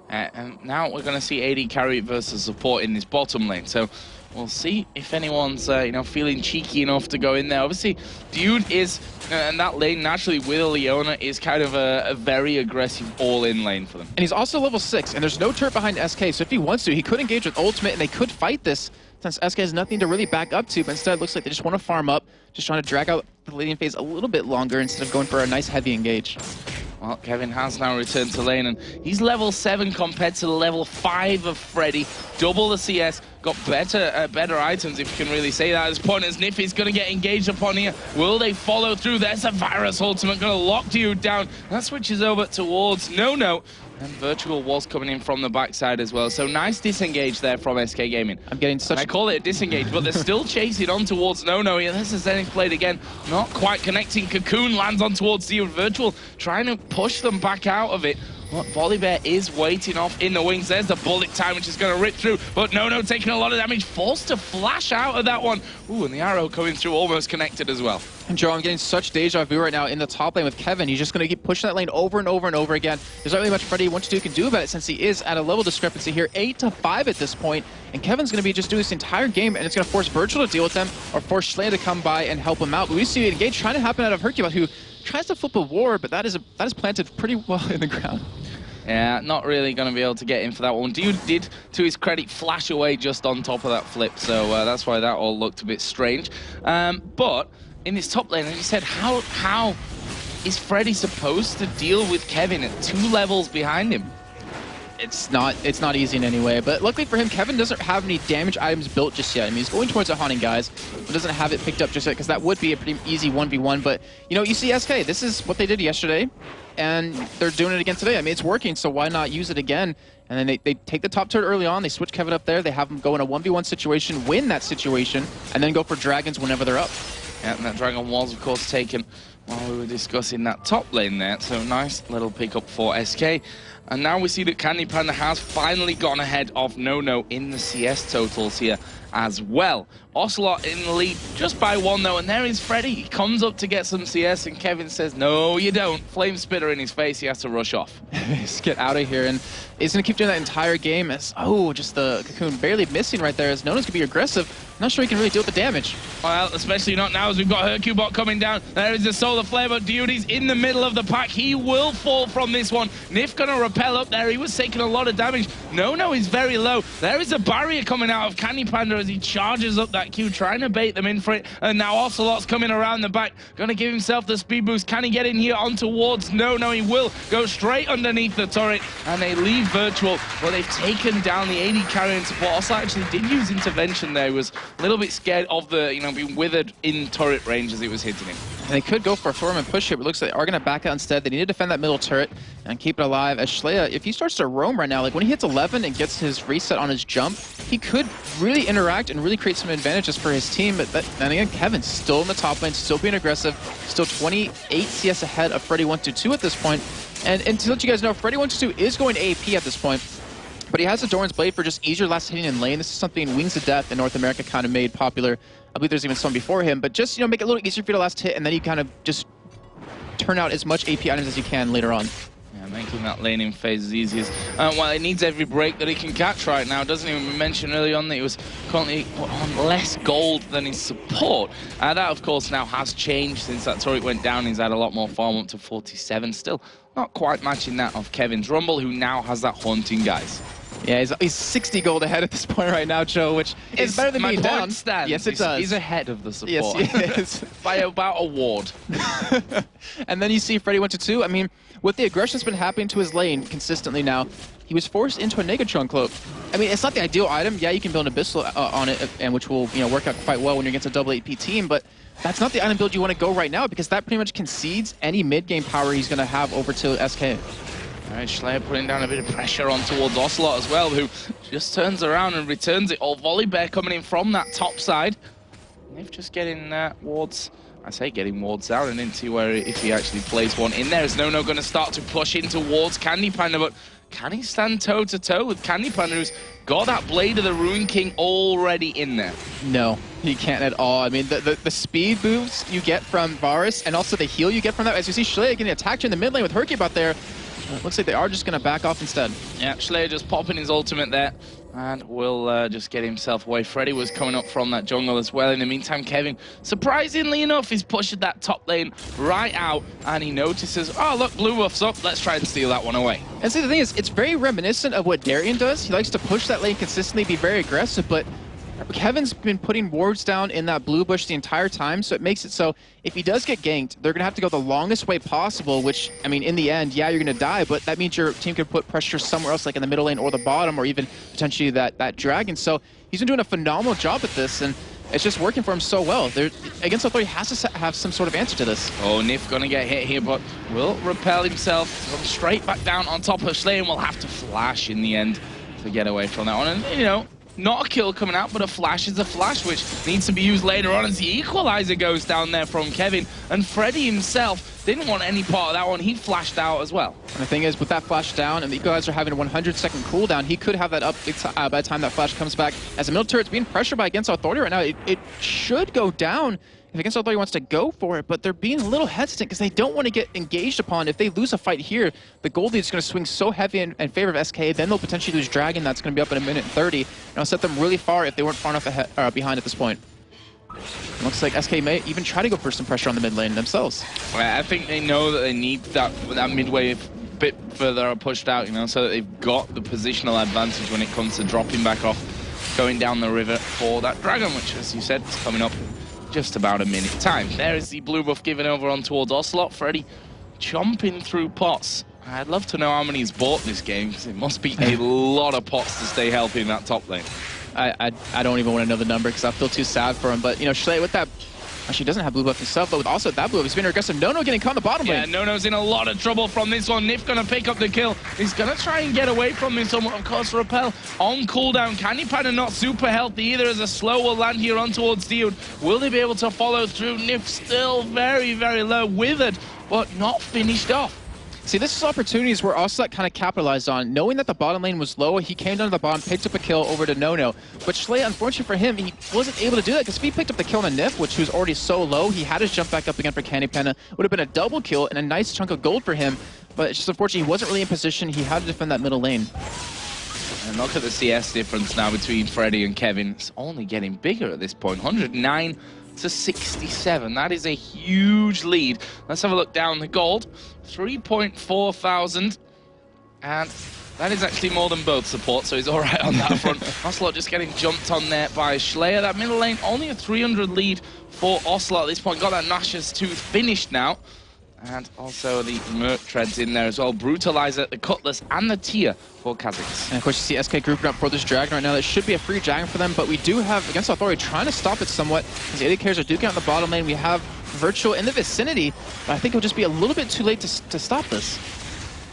Speaker 4: And now we're going to see AD carry versus support in this bottom lane. So we'll see if anyone's you know, feeling cheeky enough to go in there. Obviously, Dude is, and that lane naturally with Leona is kind of a very aggressive all-in lane for them.
Speaker 5: And he's also level 6, and there's no turret behind SK, so if he wants to, he could engage with ultimate, and they could fight this since SK has nothing to really back up to, but instead it looks like they just want to farm up, just trying to drag out the laning phase a little bit longer instead of going for a nice heavy engage.
Speaker 4: Well, Kevin has now returned to lane, and he's level 7 compared to the level 5 of Freddy. Double the CS, got better items, if you can really say that at this point, as Nif is going to get engaged upon here. Will they follow through? There's a Virus ultimate, going to lock Dude down. That switches over towards No. And Virtual was coming in from the backside as well. So nice disengage there from SK Gaming.
Speaker 5: I'm getting such...
Speaker 4: And I call it a disengage, but they're still chasing on towards No. Here, this is Zenith Blade again. Not quite connecting. Cocoon lands on towards Dio. Virtual trying to push them back out of it. But Volibear is waiting off in the wings. There's the bullet time, which is going to rip through. But No taking a lot of damage. Forced to flash out of that one. Ooh, and the arrow coming through almost connected as well.
Speaker 5: And Joe, I'm getting such deja vu right now in the top lane with Kevin. He's just going to keep pushing that lane over and over and over again. There's not really much Freddy122 can do about it since he is at a level discrepancy here, 8-5 at this point. And Kevin's going to be just doing this entire game, and it's going to force Virtual to deal with them or force Shlea to come by and help him out. But we see an engage trying to happen out of Hercule, who tries to flip a ward, but that is planted pretty well in the ground.
Speaker 4: Yeah, not really going to be able to get in for that one. Dude did, to his credit, flash away just on top of that flip, so that's why that all looked a bit strange. But in this top lane, as you said, how is Freddy supposed to deal with Kevin at 2 levels behind him?
Speaker 5: It's not easy in any way, but luckily for him, Kevin doesn't have any damage items built just yet. I mean, he's going towards a Haunting Guise, but doesn't have it picked up just yet, because that would be a pretty easy 1v1. But, you know, you see SK, this is what they did yesterday, and they're doing it again today. I mean, it's working, so why not use it again? And then they take the top turret early on, they switch Kevin up there, they have him go in a 1v1 situation, win that situation, and then go for dragons whenever they're up.
Speaker 4: Yeah, and that dragon was, of course, taken while we were discussing that top lane there, so nice little pickup for SK. And now we see that Candy Panda has finally gone ahead of No in the CS totals here as well. Ocelot in the lead just by 1 though, and there is Freddy. He comes up to get some CS, and Kevin says, no, you don't. Flame Spitter in his face, he has to rush off.
Speaker 5: Just get out of here, and he's going to keep doing that entire game as, oh, just the Cocoon barely missing right there, as Nona's going to be aggressive. I'm not sure he can really deal with the damage.
Speaker 4: Well, especially not now as we've got Hercubot coming down. There is the Solar Flare, but Duty's in the middle of the pack. He will fall from this one. Nif going to repel up there. He was taking a lot of damage. No is very low. There is a barrier coming out of Candy Panda as he charges up that Q, trying to bait them in for it. And now Ocelot's coming around the back, going to give himself the speed boost. Can he get in here on towards No, he will go straight underneath the turret, and they leave Virtual. Well, they've taken down the AD carry and support. Ocelot actually did use intervention there. He was a little bit scared of the, you know, being withered in turret range as it was hitting him.
Speaker 5: And they could go for a Thorman push here, but it looks like they are going to back out instead. They need to defend that middle turret and keep it alive. As Shlea, if he starts to roam right now, like when he hits 11 and gets his reset on his jump, he could really interact and really create some advantages for his team. But then again, Kevin's still in the top lane, still being aggressive, still 28 CS ahead of Freddy122 at this point. And to let you guys know, Freddy122 is going AP at this point. But he has a Doran's Blade for just easier last hitting in lane. This is something Wings of Death in North America kind of made popular. I believe there's even some before him, but just, you know, make it a little easier for you to last hit, and then you kind of just turn out as much AP items as you can later on.
Speaker 4: Yeah, making that laning phase as easy as... well, it needs every break that he can catch right now. Doesn't even mention early on that he was currently on less gold than his support. That, of course, now has changed since that turret went down. He's had a lot more farm, up to 47. Still not quite matching that of Kevin's Rumble, who now has that Haunting Guise.
Speaker 5: Yeah, he's 60 gold ahead at this point right now, Joe, which is better than being down.
Speaker 4: Stands.
Speaker 5: Yes, it does.
Speaker 4: He's ahead of the support.
Speaker 5: Yes, he is.
Speaker 4: By about a ward.
Speaker 5: And then you see Freddy122. I mean, with the aggression that's been happening to his lane consistently now, he was forced into a Negatron Cloak. I mean, it's not the ideal item. Yeah, you can build an Abyssal on it, and which will, you know, work out quite well when you're against a double AP team, but that's not the item build you want to go right now, because that pretty much concedes any mid-game power he's going to have over to SK.
Speaker 4: All right, Schleyer putting down a bit of pressure on towards Ocelot as well, who just turns around and returns it. All volley bear coming in from that top side. They've just getting wards. I say getting wards down and into where if he actually plays one in there, is Nono going to start to push in towards Candy Panda, but can he stand toe-to-toe with Candy Panda, who's got that Blade of the Ruin King already in there?
Speaker 5: No, he can't at all. I mean, the speed boosts you get from Varus and also the heal you get from that, as you see Schleyer getting attacked in the mid lane with Hercube there, it looks like they are just going to back off instead.
Speaker 4: Yeah, Schleyer just popping his ultimate there, and will just get himself away. Freddy was coming up from that jungle as well. In the meantime, Kevin, surprisingly enough, he's pushed that top lane right out, and he notices, oh, look, blue buff's up. Let's try and steal that one away.
Speaker 5: And see, the thing is, it's very reminiscent of what Darien does. He likes to push that lane consistently, be very aggressive, but Kevin's been putting wards down in that blue bush the entire time, so it makes it so if he does get ganked, they're going to have to go the longest way possible, which, I mean, in the end, yeah, you're going to die, but that means your team could put pressure somewhere else, like in the middle lane or the bottom, or even potentially that dragon. So he's been doing a phenomenal job at this, and it's just working for him so well. Against Authority has to have some sort of answer to this.
Speaker 4: Oh, Nif going to get hit here, but will repel himself, come straight back down on top of Schleyer, and will have to flash in the end to get away from that one. And, you know, not a kill coming out, but a flash is a flash, which needs to be used later on as the equalizer goes down there from Kevin. And Freddy himself didn't want any part of that one. He flashed out as well.
Speaker 5: And the thing is, with that flash down and the equalizer having a 100-second cooldown, he could have that up by the time that flash comes back. As the middle turret's being pressured by Against Authority right now, it should go down if Against Authority wants to go for it, but they're being a little hesitant because they don't want to get engaged upon. If they lose a fight here, the gold lead is going to swing so heavy in favor of SK, then they'll potentially lose Dragon. That's going to be up in 1:30, and it'll set them really far if they weren't far enough ahead, behind at this point. It looks like SK may even try to go for some pressure on the mid lane themselves.
Speaker 4: I think they know that they need that midway bit further pushed out, you know, so that they've got the positional advantage when it comes to dropping back off, going down the river for that Dragon, which, as you said, is coming up just about a minute time. There is the blue buff given over on towards Ocelot. Freddy chomping through pots. I'd love to know how many he's bought this game, because it must be a lot of pots to stay healthy in that top lane.
Speaker 5: I don't even want to know the number because I feel too sad for him. But, you know, Schleyer with that... Actually, he doesn't have blue buff himself, but with also that blue buff, he's been aggressive. Nono getting caught in the bottom lane.
Speaker 4: Yeah, Nono's in a lot of trouble from this one. Nif gonna pick up the kill. He's gonna try and get away from him somewhat. Of course, Repel on cooldown. Candy Panda not super healthy either, as a slow will land here on towards Diode. Will they be able to follow through? Nif still very, very low, withered, but not finished off.
Speaker 5: See, this is opportunities where Ocelot kind of capitalized on. Knowing that the bottom lane was low, he came down to the bottom, picked up a kill over to Nono. But Schleyer, unfortunately for him, he wasn't able to do that, because if he picked up the kill on Nif, which was already so low, he had to jump back up again for Candy Panda. Would have been a double kill and a nice chunk of gold for him. But it's just unfortunately, he wasn't really in position. He had to defend that middle lane.
Speaker 4: And look at the CS difference now between Freddy and Kevin. It's only getting bigger at this point. 109 to 67. That is a huge lead. Let's have a look down the gold. 3.4 thousand. And that is actually more than both support, so he's all right on that front. Ocelot just getting jumped on there by Schleyer. That middle lane, only a 300 lead for Ocelot at this point. Got that Nash's Tooth finished now. And also the Merc Treads in there as well. Brutalizer, the Cutlass, and the Tia for Kha'Zix.
Speaker 5: And of course, you see SK grouping up for this Dragon right now. That should be a free Dragon for them, but we do have, Against Authority, trying to stop it somewhat, because the AD carries are duking out in the bottom lane. We have Virtual in the vicinity, but I think it'll just be a little bit too late to stop this.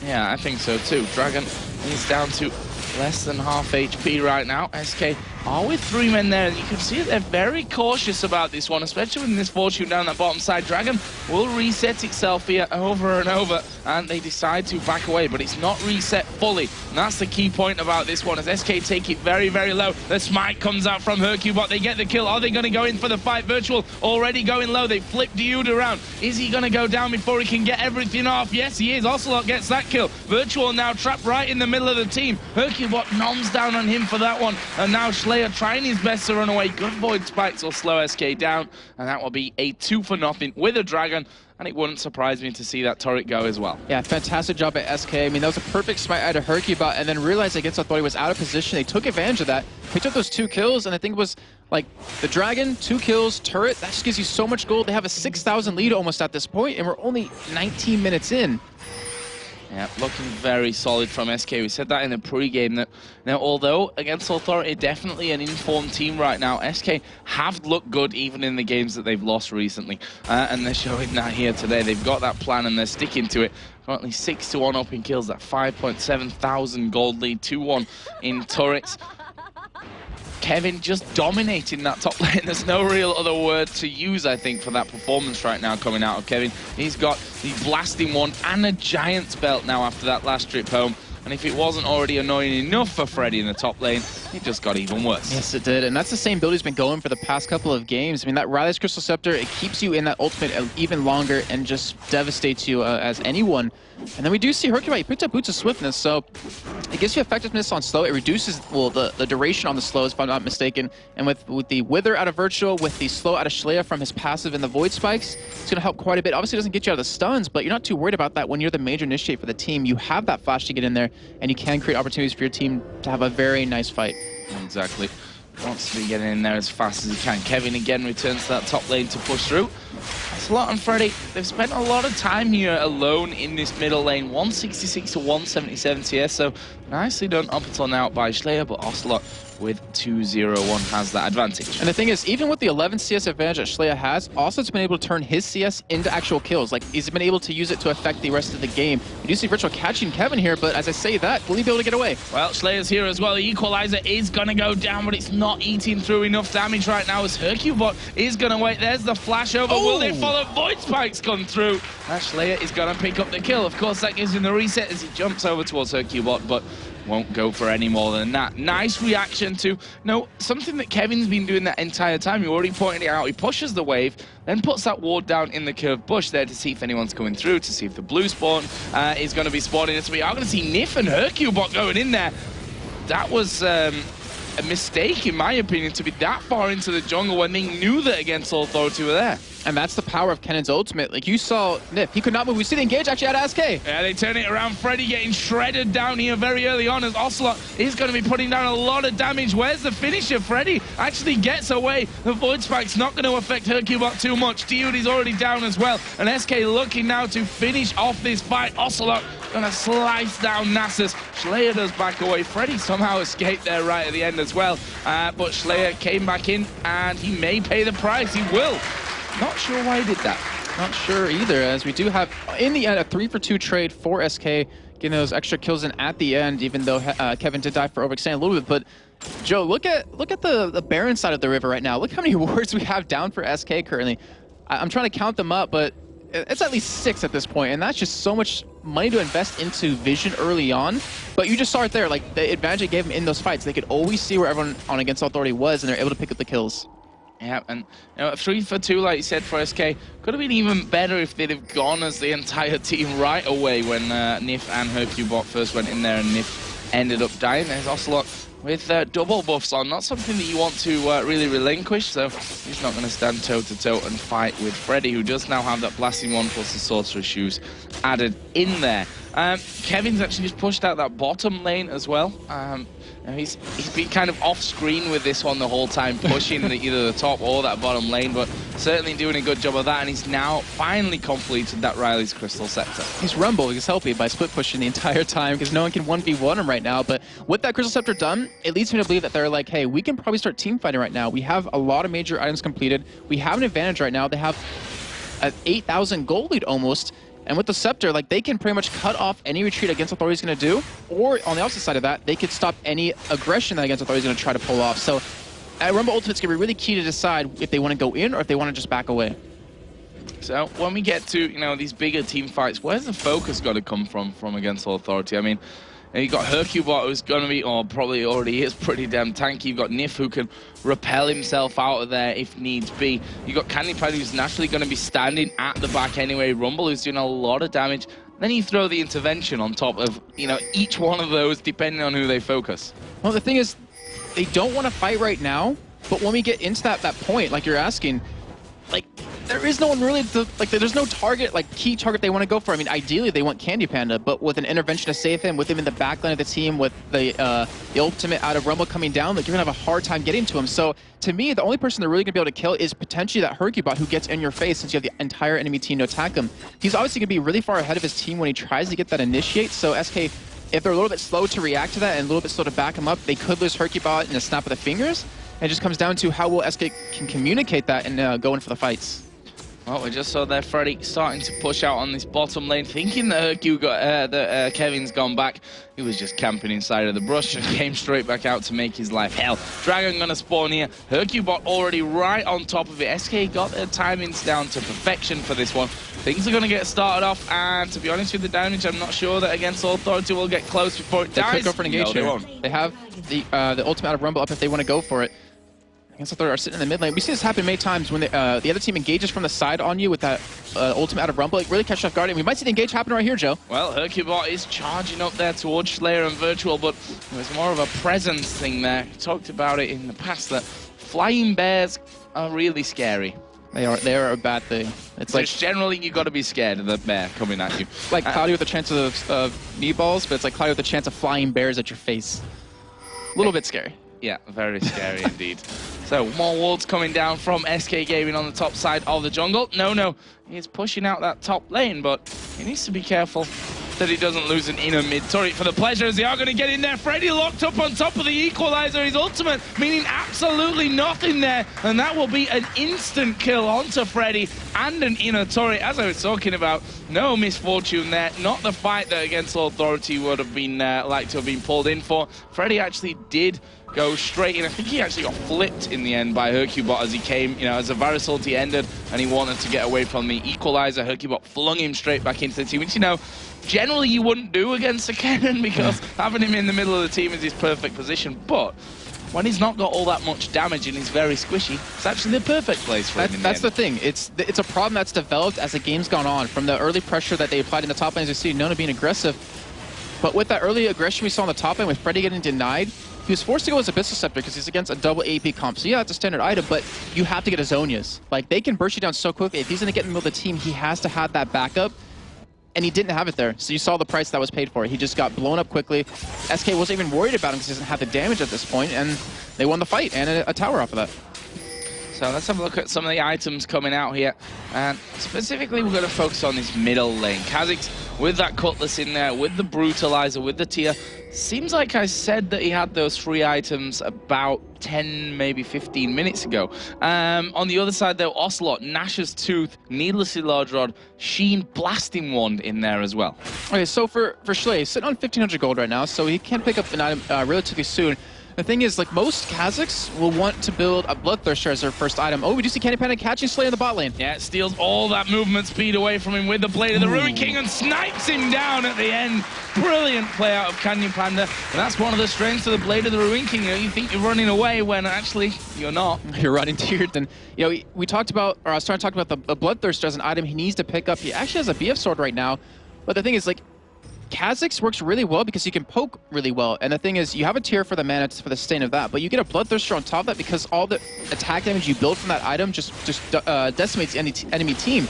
Speaker 4: Yeah, I think so too. Dragon is down to less than half HP right now. SK are with 3 men there, and you can see that they're very cautious about this one, especially with this fortune down that bottom side. Dragon will reset itself here over and over, and they decide to back away, but it's not reset fully. And that's the key point about this one, as SK take it very, very low. The smite comes out from Hercube, but they get the kill. Are they going to go in for the fight? Virtual already going low. They flip Diode around. Is he going to go down before he can get everything off? Yes, he is. Ocelot gets that kill. Virtual now trapped right in the middle of the team. Hercube noms down on him for that one, and now Schleyer trying his best to run away. Good void spikes will slow SK down, and that will be a 2-0 with a Dragon, and it wouldn't surprise me to see that turret go as well.
Speaker 5: Yeah, fantastic job at SK. I mean, that was a perfect smite out of Hercube, and then realized Against Authority was out of position. They took advantage of that, picked up those 2 kills, and I think it was like the Dragon, 2 kills, turret. That just gives you so much gold. They have a 6,000 lead almost at this point, and we're only 19 minutes in.
Speaker 4: Yeah, looking very solid from SK. We said that in the pre-game that now, although against Authority, definitely an informed team right now, SK have looked good even in the games that they've lost recently, and they're showing that here today. They've got that plan and they're sticking to it. Currently 6-1 up in kills, that 5.7 thousand gold lead, 2-1 in turrets. Kevin just dominating that top lane. There's no real other word to use, I think, for that performance right now coming out of Kevin. He's got the blasting one and a Giant's belt now after that last trip home. And if it wasn't already annoying enough for Freddy in the top lane, it just got even worse.
Speaker 5: Yes, it did. And that's the same build he's been going for the past couple of games. I mean, that Riley's Crystal Scepter, it keeps you in that ultimate even longer and just devastates you as anyone. And then we do see Hercule, he picked up Boots of Swiftness, so it gives you effectiveness on slow. It reduces, well, the duration on the slows, if I'm not mistaken. And with the Wither out of Virtual, with the slow out of Shlea from his passive and the Void Spikes, it's going to help quite a bit. Obviously, it doesn't get you out of the stuns, but you're not too worried about that when you're the major initiate for the team. You have that flash to get in there, and you can create opportunities for your team to have a very nice fight.
Speaker 4: Exactly. Wants to be getting in there as fast as he can. Kevin again returns to that top lane to push through. Ocelot and Freddy, they've spent a lot of time here alone in this middle lane. 166 to 177 CS, so nicely done up until now by Shlea, but Ocelot with 2-0-1 has that advantage.
Speaker 5: And the thing is, even with the 11 CS advantage that Shlea has, Ocelot's been able to turn his CS into actual kills. Like, he's been able to use it to affect the rest of the game. You do see Virtual catching Kevin here, but as I say that, will he be able to get away?
Speaker 4: Well, Schlea's here as well. The Equalizer is going to go down, but it's not eating through enough damage right now as Hercubot is going to wait. There's the flash over. Will they follow? Void Spikes come through. Shlea is going to pick up the kill. Of course, that gives him the reset as he jumps over towards Hercubot, but won't go for any more than that. Nice reaction to, something that Kevin's been doing that entire time. You already pointed it out. He pushes the wave, then puts that ward down in the curved bush there to see if anyone's coming through, to see if the blue spawn is going to be spawning. So we are going to see Nif and Hercubot going in there. That was a mistake, in my opinion, to be that far into the jungle when they knew that against Authority were there.
Speaker 5: And that's the power of Kennan's ultimate. Like, you saw Nif, he could not move. We see the engage actually out of SK.
Speaker 4: Yeah, they turn it around. Freddy getting shredded down here very early on as Ocelot is going to be putting down a lot of damage. Where's the finisher? Freddy actually gets away. The Void Spike's not going to affect Hercubot too much. Dude is already down as well. And SK looking now to finish off this fight. Ocelot going to slice down Nasus. Shlea does back away. Freddy somehow escaped there right at the end as well. But Shlea came back in and he may pay the price. He will. Not sure why he did that.
Speaker 5: Not sure either, as we do have, in the end, a 3-for-2 trade for SK, getting those extra kills in at the end, even though Kevin did die for overextending a little bit. But, Joe, look at the Baron side of the river right now. Look how many wards we have down for SK currently. I'm trying to count them up, but it's at least 6 at this point, and that's just so much money to invest into vision early on. But you just saw it there, like, the advantage it gave them in those fights. They could always see where everyone on Against Authority was, and they're able to pick up the kills.
Speaker 4: Yeah, and 3-for-2, like you said, for SK, could have been even better if they'd have gone as the entire team right away when Nif and Hercubot first went in there and Nif ended up dying. There's Ocelot with double buffs on, not something that you want to really relinquish, so he's not going to stand toe-to-toe and fight with Freddy, who does now have that blasting one plus the sorcerer's shoes added in there. Kevin's actually just pushed out that bottom lane as well. He's been kind of off-screen with this one the whole time, pushing either the top or that bottom lane, but certainly doing a good job of that, and he's now finally completed that Riley's Crystal Scepter.
Speaker 5: He's Rumble, he's healthy by split pushing the entire time, because no one can 1v1 him right now, but with that Crystal Scepter done, it leads me to believe that they're like, hey, we can probably start team fighting right now. We have a lot of major items completed. We have an advantage right now. They have an 8,000 gold lead almost. And with the Scepter, like, they can pretty much cut off any retreat Against Authority is going to do, or on the opposite side of that, they could stop any aggression that Against Authority is going to try to pull off. So Rumble Ultimate's going to be really key to decide if they want to go in or if they want to just back away.
Speaker 4: So when we get to, these bigger team fights, where's the focus got to come from Against Authority? I mean, you've got Hercubot, who's going to be, or probably already is, pretty damn tanky. You've got Nif, who can repel himself out of there if needs be. You've got Candypad, who's naturally going to be standing at the back anyway. Rumble, who's doing a lot of damage. Then you throw the intervention on top of, each one of those, depending on who they focus.
Speaker 5: Well, the thing is, they don't want to fight right now, but when we get into that point, like you're asking, like, there is no one really there's no target, key target they want to go for. I mean, ideally they want Candy Panda, but with an intervention to save him, with him in the backline of the team, with the ultimate out of Rumble coming down, you're gonna have a hard time getting to him. So to me, the only person they're really gonna be able to kill is potentially that Hercubot who gets in your face, since you have the entire enemy team to attack him. He's obviously gonna be really far ahead of his team when he tries to get that initiate. So SK, if they're a little bit slow to react to that and a little bit slow to back him up, they could lose Hercubot in a snap of the fingers. And it just comes down to how well SK can communicate that and go in for the fights.
Speaker 4: Well, we just saw there Freddy starting to push out on this bottom lane, thinking that Kevin's gone back. He was just camping inside of the brush and came straight back out to make his life hell. Dragon gonna spawn here. Hercubot already right on top of it. SK got their timings down to perfection for this one. Things are gonna get started off, and to be honest with the damage, I'm not sure that Against All Authority will get close before it dies.
Speaker 5: They could go for an engage here.
Speaker 4: They won't.
Speaker 5: They have the ultimate out of Rumble up if they want to go for it. Against All Authority are sitting in the mid lane. We see this happen many times when the other team engages from the side on you with that ultimate out of Rumble. It really catches off guard, and we might see the engage happen right here, Joe.
Speaker 4: Well, Hercubot is charging up there towards Slayer and Virtual, but it was more of a presence thing there. We talked about it in the past that flying bears are really scary.
Speaker 5: They are a bad thing. It's
Speaker 4: just generally you got to be scared of the bear coming at you.
Speaker 5: Like Cloudy with a chance of meatballs, but it's like Cloudy with a chance of flying bears at your face. A little bit scary.
Speaker 4: Yeah, very scary indeed. So more wards coming down from SK Gaming on the top side of the jungle. No, he's pushing out that top lane, but he needs to be careful that he doesn't lose an inner mid turret for the pleasure, as they are going to get in there. Freddy locked up on top of the equalizer, his ultimate, meaning absolutely nothing there, and that will be an instant kill onto Freddy and an inner turret. As I was talking about, no misfortune there, not the fight that Against All Authority would have been like to have been pulled in for. Freddy actually did go straight in. I think he actually got flipped in the end by Hercubot as he came, as the Varus ulti ended and he wanted to get away from the equalizer. Hercubot flung him straight back into the team, which, generally you wouldn't do against a Kennen, because having him in the middle of the team is his perfect position. But when he's not got all that much damage and he's very squishy, it's actually the perfect place for him.
Speaker 5: That's the thing. It's a problem that's developed as the game's gone on. From the early pressure that they applied in the top lane, as you see, Nona being aggressive. But with that early aggression we saw on the top lane, with Freddy getting denied, he was forced to go as Abyssal Scepter because he's against a double AP comp. So yeah, it's a standard item, but you have to get a Zonias. They can burst you down so quickly. If he's going to get in the middle of the team, he has to have that backup. And he didn't have it there. So you saw the price that was paid for it. He just got blown up quickly. SK wasn't even worried about him because he doesn't have the damage at this point, and they won the fight and a tower off of that.
Speaker 4: So let's have a look at some of the items coming out here. And specifically, we're going to focus on this middle lane. Kha'Zix with that Cutlass in there, with the Brutalizer, with the Tear. Seems like I said that he had those 3 items about 10, maybe 15 minutes ago. On the other side, though, Ocelot, Nash's Tooth, Needlessly Large Rod, Sheen, Blasting Wand in there as well.
Speaker 5: Okay, so for Schley, he's sitting on 1,500 gold right now, so he can pick up an item relatively soon. The thing is, most Kha'Zix will want to build a Bloodthirster as their first item. Oh, we do see Candy Panda catching Slay in the bot lane.
Speaker 4: Yeah, it steals all that movement speed away from him with the Blade of the Ruin King and snipes him down at the end. Brilliant play out of Canyon Panda. And that's one of the strengths of the Blade of the Ruin King. You think you're running away when actually you're not.
Speaker 5: You're running to your... Then, we talked about, or I was trying to talk about the Bloodthirster as an item he needs to pick up. He actually has a BF sword right now. But the thing is, Kha'Zix works really well because you can poke really well, and the thing is, you have a tier for the mana for the sustain of that, but you get a Bloodthirster on top of that because all the attack damage you build from that item just decimates the enemy team.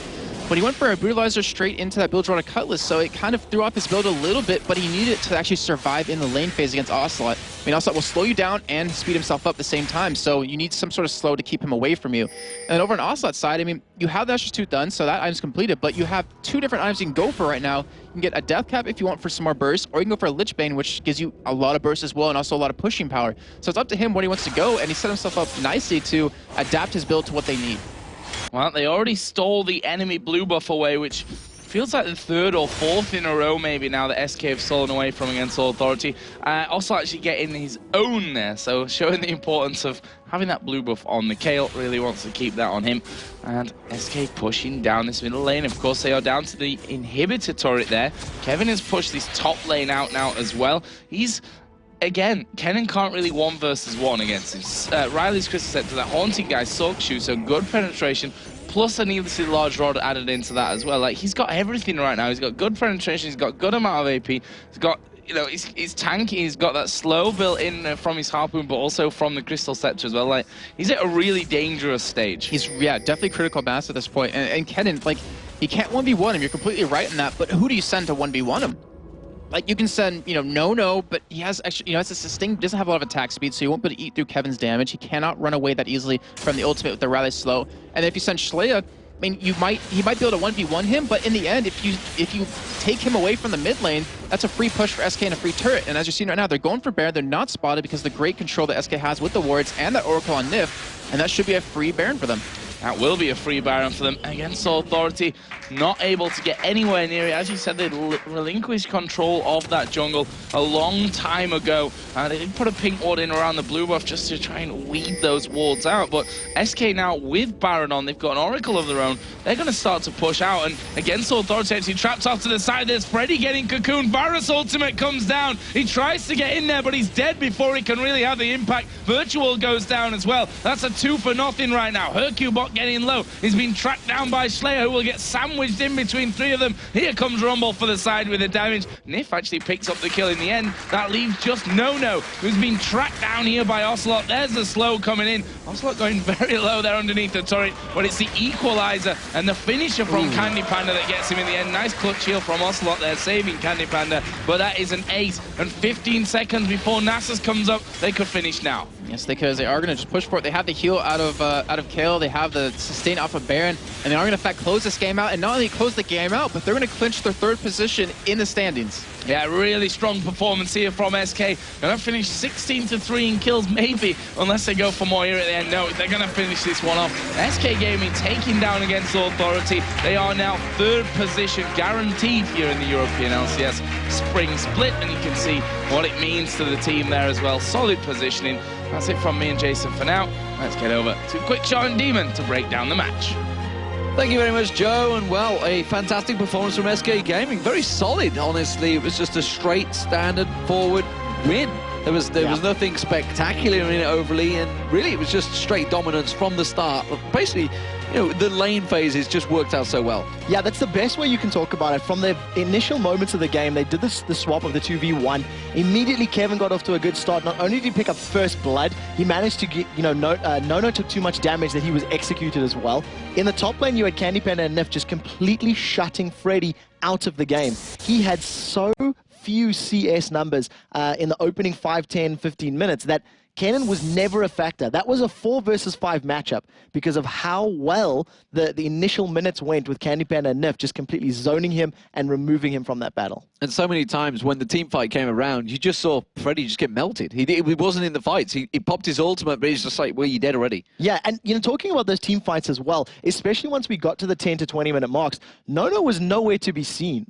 Speaker 5: But he went for a Brutalizer straight into that build run of Cutlass, so it kind of threw off his build a little bit, but he needed it to actually survive in the lane phase against Ocelot. I mean, Ocelot will slow you down and speed himself up at the same time, so you need some sort of slow to keep him away from you. And over on Ocelot's side, I mean, you have the Nash's Tooth done, so that item's completed, but you have 2 different items you can go for right now. You can get a Death Cap if you want for some more burst, or you can go for a Lich Bane, which gives you a lot of burst as well, and also a lot of pushing power. So it's up to him where he wants to go, and he set himself up nicely to adapt his build to what they need.
Speaker 4: Well, they already stole the enemy blue buff away, which feels like the 3rd or 4th in a row maybe now that SK have stolen away from Against All Authority. Also actually getting his own there, so showing the importance of having that blue buff on the Kayle. Really wants to keep that on him. And SK pushing down this middle lane. Of course, they are down to the inhibitor turret there. Kevin has pushed this top lane out now as well. Again, Kennen can't really 1 versus 1 against him. Riley's Crystal Scepter, that Haunting guy, Soak Shoe, so good penetration, plus a Needlessly Large Rod added into that as well. He's got everything right now. He's got good penetration, he's got good amount of AP, he's got you know, he's tanky. He's got that slow built in from his Harpoon, but also from the Crystal Scepter as well. Like, he's at a really dangerous stage.
Speaker 5: He's, yeah, definitely critical mass at this point. And Kennen, like, he can't 1v1 him. You're completely right in that. But who do you send to 1v1 him? Like, you can send, you know, no, but he has actually, you know, it's a sustain, doesn't have a lot of attack speed, so you won't be able to eat through Kevin's damage. He cannot run away that easily from the ultimate with the rather slow. And then if you send Shlea, I mean, he might be able to 1v1 him, but in the end, if you take him away from the mid lane, that's a free push for SK and a free turret. And as you're seeing right now, they're going for Baron. They're not spotted because of the great control that SK has with the wards and that Oracle on Nif, and that should be a free Baron for them.
Speaker 4: That will be a free Baron for them against Authority. Not able to get anywhere near it. As you said, they relinquished control of that jungle a long time ago. They did put a pink ward in around the blue buff just to try and weed those wards out. But SK now with Baron on, they've got an Oracle of their own. They're going to start to push out. And against Authority, actually trapped off to the side. There's Freddy getting cocooned. Varus ultimate comes down. He tries to get in there, but he's dead before he can really have the impact. Virtual goes down as well. That's a 2 for nothing right now. Hercubot getting low. He's been tracked down by Slayer, who will get sandwiched in between 3 of them. Here comes Rumble for the side with the damage. Nif actually picks up the kill in the end. That leaves just No-No, who's been tracked down here by Ocelot. There's the slow coming in. Ocelot going very low there underneath the turret, but it's the equalizer and the finisher from Candy Panda that gets him in the end. Nice clutch heal from Ocelot there, saving Candy Panda, but that is an ace. And 15 seconds before Nasus comes up, they could finish now.
Speaker 5: Yes, because they are going to just push for it. They have the heal out of Kale. They have the sustain off of Baron, and they are going to, in fact, close this game out. And not only close the game out, but they're going to clinch their 3rd position in the standings.
Speaker 4: Yeah, really strong performance here from SK. Gonna finish 16-3 in kills, maybe, unless they go for more here at the end. No, they're gonna finish this one off. SK Gaming taking down against Authority. They are now 3rd position, guaranteed here in the European LCS Spring Split, and you can see what it means to the team there as well. Solid positioning. That's it from me and Jason for now. Let's get over to Quickshot and Demon to break down the match.
Speaker 1: Thank you very much, Joe, and well, a fantastic performance from SK Gaming. Very solid, honestly. It was just a straight, standard, forward win. There was nothing spectacular in it overly, and really it was just straight dominance from the start. Basically, you know, the lane phases just worked out so well.
Speaker 3: Yeah, that's the best way you can talk about it. From the initial moments of the game, they did the swap of the 2v1. Immediately, Kevin got off to a good start. Not only did he pick up first blood, he managed to get, you know, No-No took too much damage that he was executed as well. In the top lane, you had Candy Panda and Nif just completely shutting Freddy out of the game. He had so few CS numbers in the opening 5, 10, 15 minutes that Kennen was never a factor. That was a 4 versus 5 matchup because of how well the initial minutes went with Candy Panda and Nif just completely zoning him and removing him from that battle.
Speaker 1: And so many times when the team fight came around, you just saw Freddy just get melted. He wasn't in the fights. He popped his ultimate, but he's just like, well, you're dead already.
Speaker 3: Yeah, and you know, talking about those team fights as well, especially once we got to the 10 to 20 minute marks, No-No was nowhere to be seen.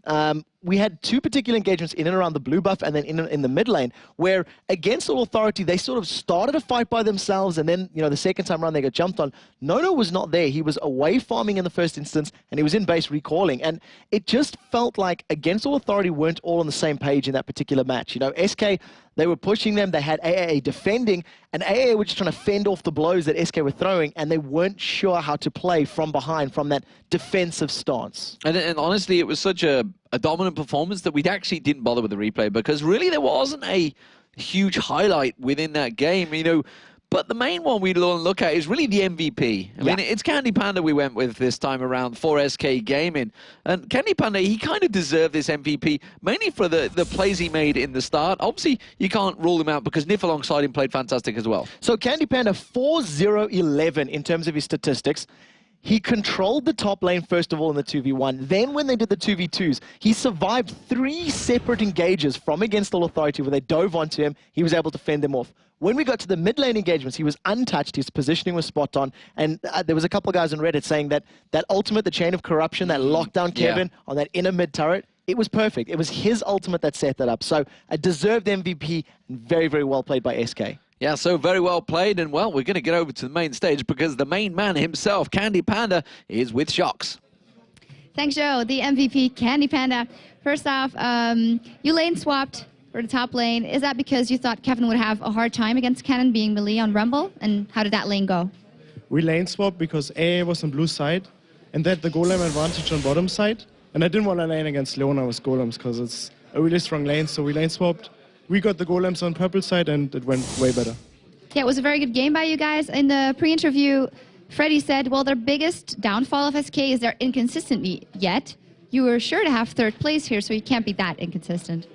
Speaker 3: We had 2 particular engagements in and around the blue buff and then in the mid lane, where against All Authority, they sort of started a fight by themselves, and then, you know, the second time around they got jumped on. No-No was not there. He was away farming in the first instance, and he was in base recalling, and it just felt like against All Authority weren't all on the same page in that particular match. You know, SK, they were pushing them, they had AAA defending, and AAA were just trying to fend off the blows that SK were throwing, and they weren't sure how to play from behind, from that defensive stance.
Speaker 1: And honestly, it was such a dominant performance that we actually didn't bother with the replay, because really there wasn't a huge highlight within that game, you know. But the main one we look at is really the MVP. I mean, it's Candy Panda we went with this time around for SK Gaming. And Candy Panda, he kind of deserved this MVP, mainly for the plays he made in the start. Obviously, you can't rule him out because Nif alongside him played fantastic as well.
Speaker 3: So Candy Panda, 4-0-11 in terms of his statistics. He controlled the top lane, first of all, in the 2v1. Then when they did the 2v2s, he survived 3 separate engages from against All Authority where they dove onto him. He was able to fend them off. When we got to the mid lane engagements, he was untouched. His positioning was spot on. And there was a couple of guys on Reddit saying that ultimate, the chain of corruption, that lockdown Kevin on that inner mid turret, it was perfect. It was his ultimate that set that up. So a deserved MVP and very, very well played by SK.
Speaker 1: Yeah, so very well played, and well, we're going to get over to the main stage because the main man himself, Candy Panda, is with Shox.
Speaker 9: Thanks, Joe. The MVP, Candy Panda. First off, you lane swapped for the top lane. Is that because you thought Kevin would have a hard time against Kennen being melee on Rumble? And how did that lane go?
Speaker 7: We lane swapped because AA was on blue side, and they had the golem advantage on bottom side. And I didn't want to lane against Leona with golems because it's
Speaker 10: a really strong lane, so we lane swapped. We got the golems on purple side, and it went way better.
Speaker 9: Yeah, it was a very good game by you guys. In the pre-interview, Freddie said, well, their biggest downfall of SK is their inconsistency, yet you were sure to have third place here, so you can't be that inconsistent.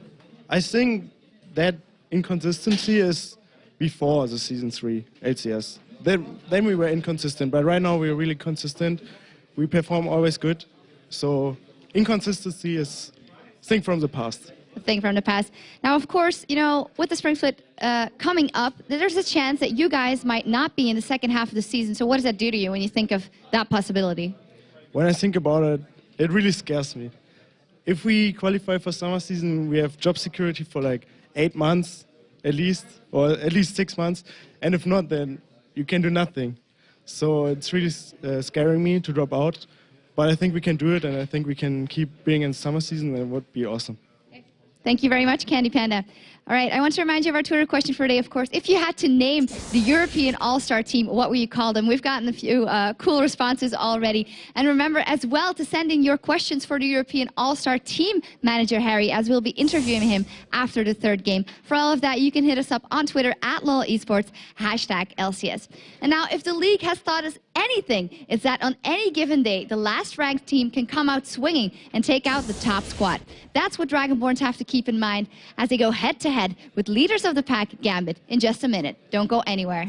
Speaker 10: I think that inconsistency is before the Season 3 LCS. Then we were inconsistent, but right now we're really consistent. We perform always good, so inconsistency is a thing from the past.
Speaker 9: A thing from the past. Now, of course, you know, with the Spring Split coming up, there's a chance that you guys might not be in the second half of the season. So what does that do to you when you think of that possibility?
Speaker 10: When I think about it, it really scares me. If we qualify for summer season, we have job security for like 8 months at least, or at least 6 months. And if not, then you can do nothing. So it's really scaring me to drop out. But I think we can do it, and I think we can keep being in summer season, and it would be awesome.
Speaker 9: Thank you very much, Candy Panda. All right, I want to remind you of our Twitter question for today, of course. If you had to name the European All-Star team, what would you call them? We've gotten a few cool responses already. And remember as well to send in your questions for the European All-Star team manager, Harry, as we'll be interviewing him after the third game. For all of that, you can hit us up on Twitter at LOL Esports, #LCS. And now, if the league has taught us anything, it's that on any given day, the last ranked team can come out swinging and take out the top squad. That's what Dragonborns have to keep in mind as they go head-to-head with leaders of the pack, Gambit, in just a minute. Don't go anywhere.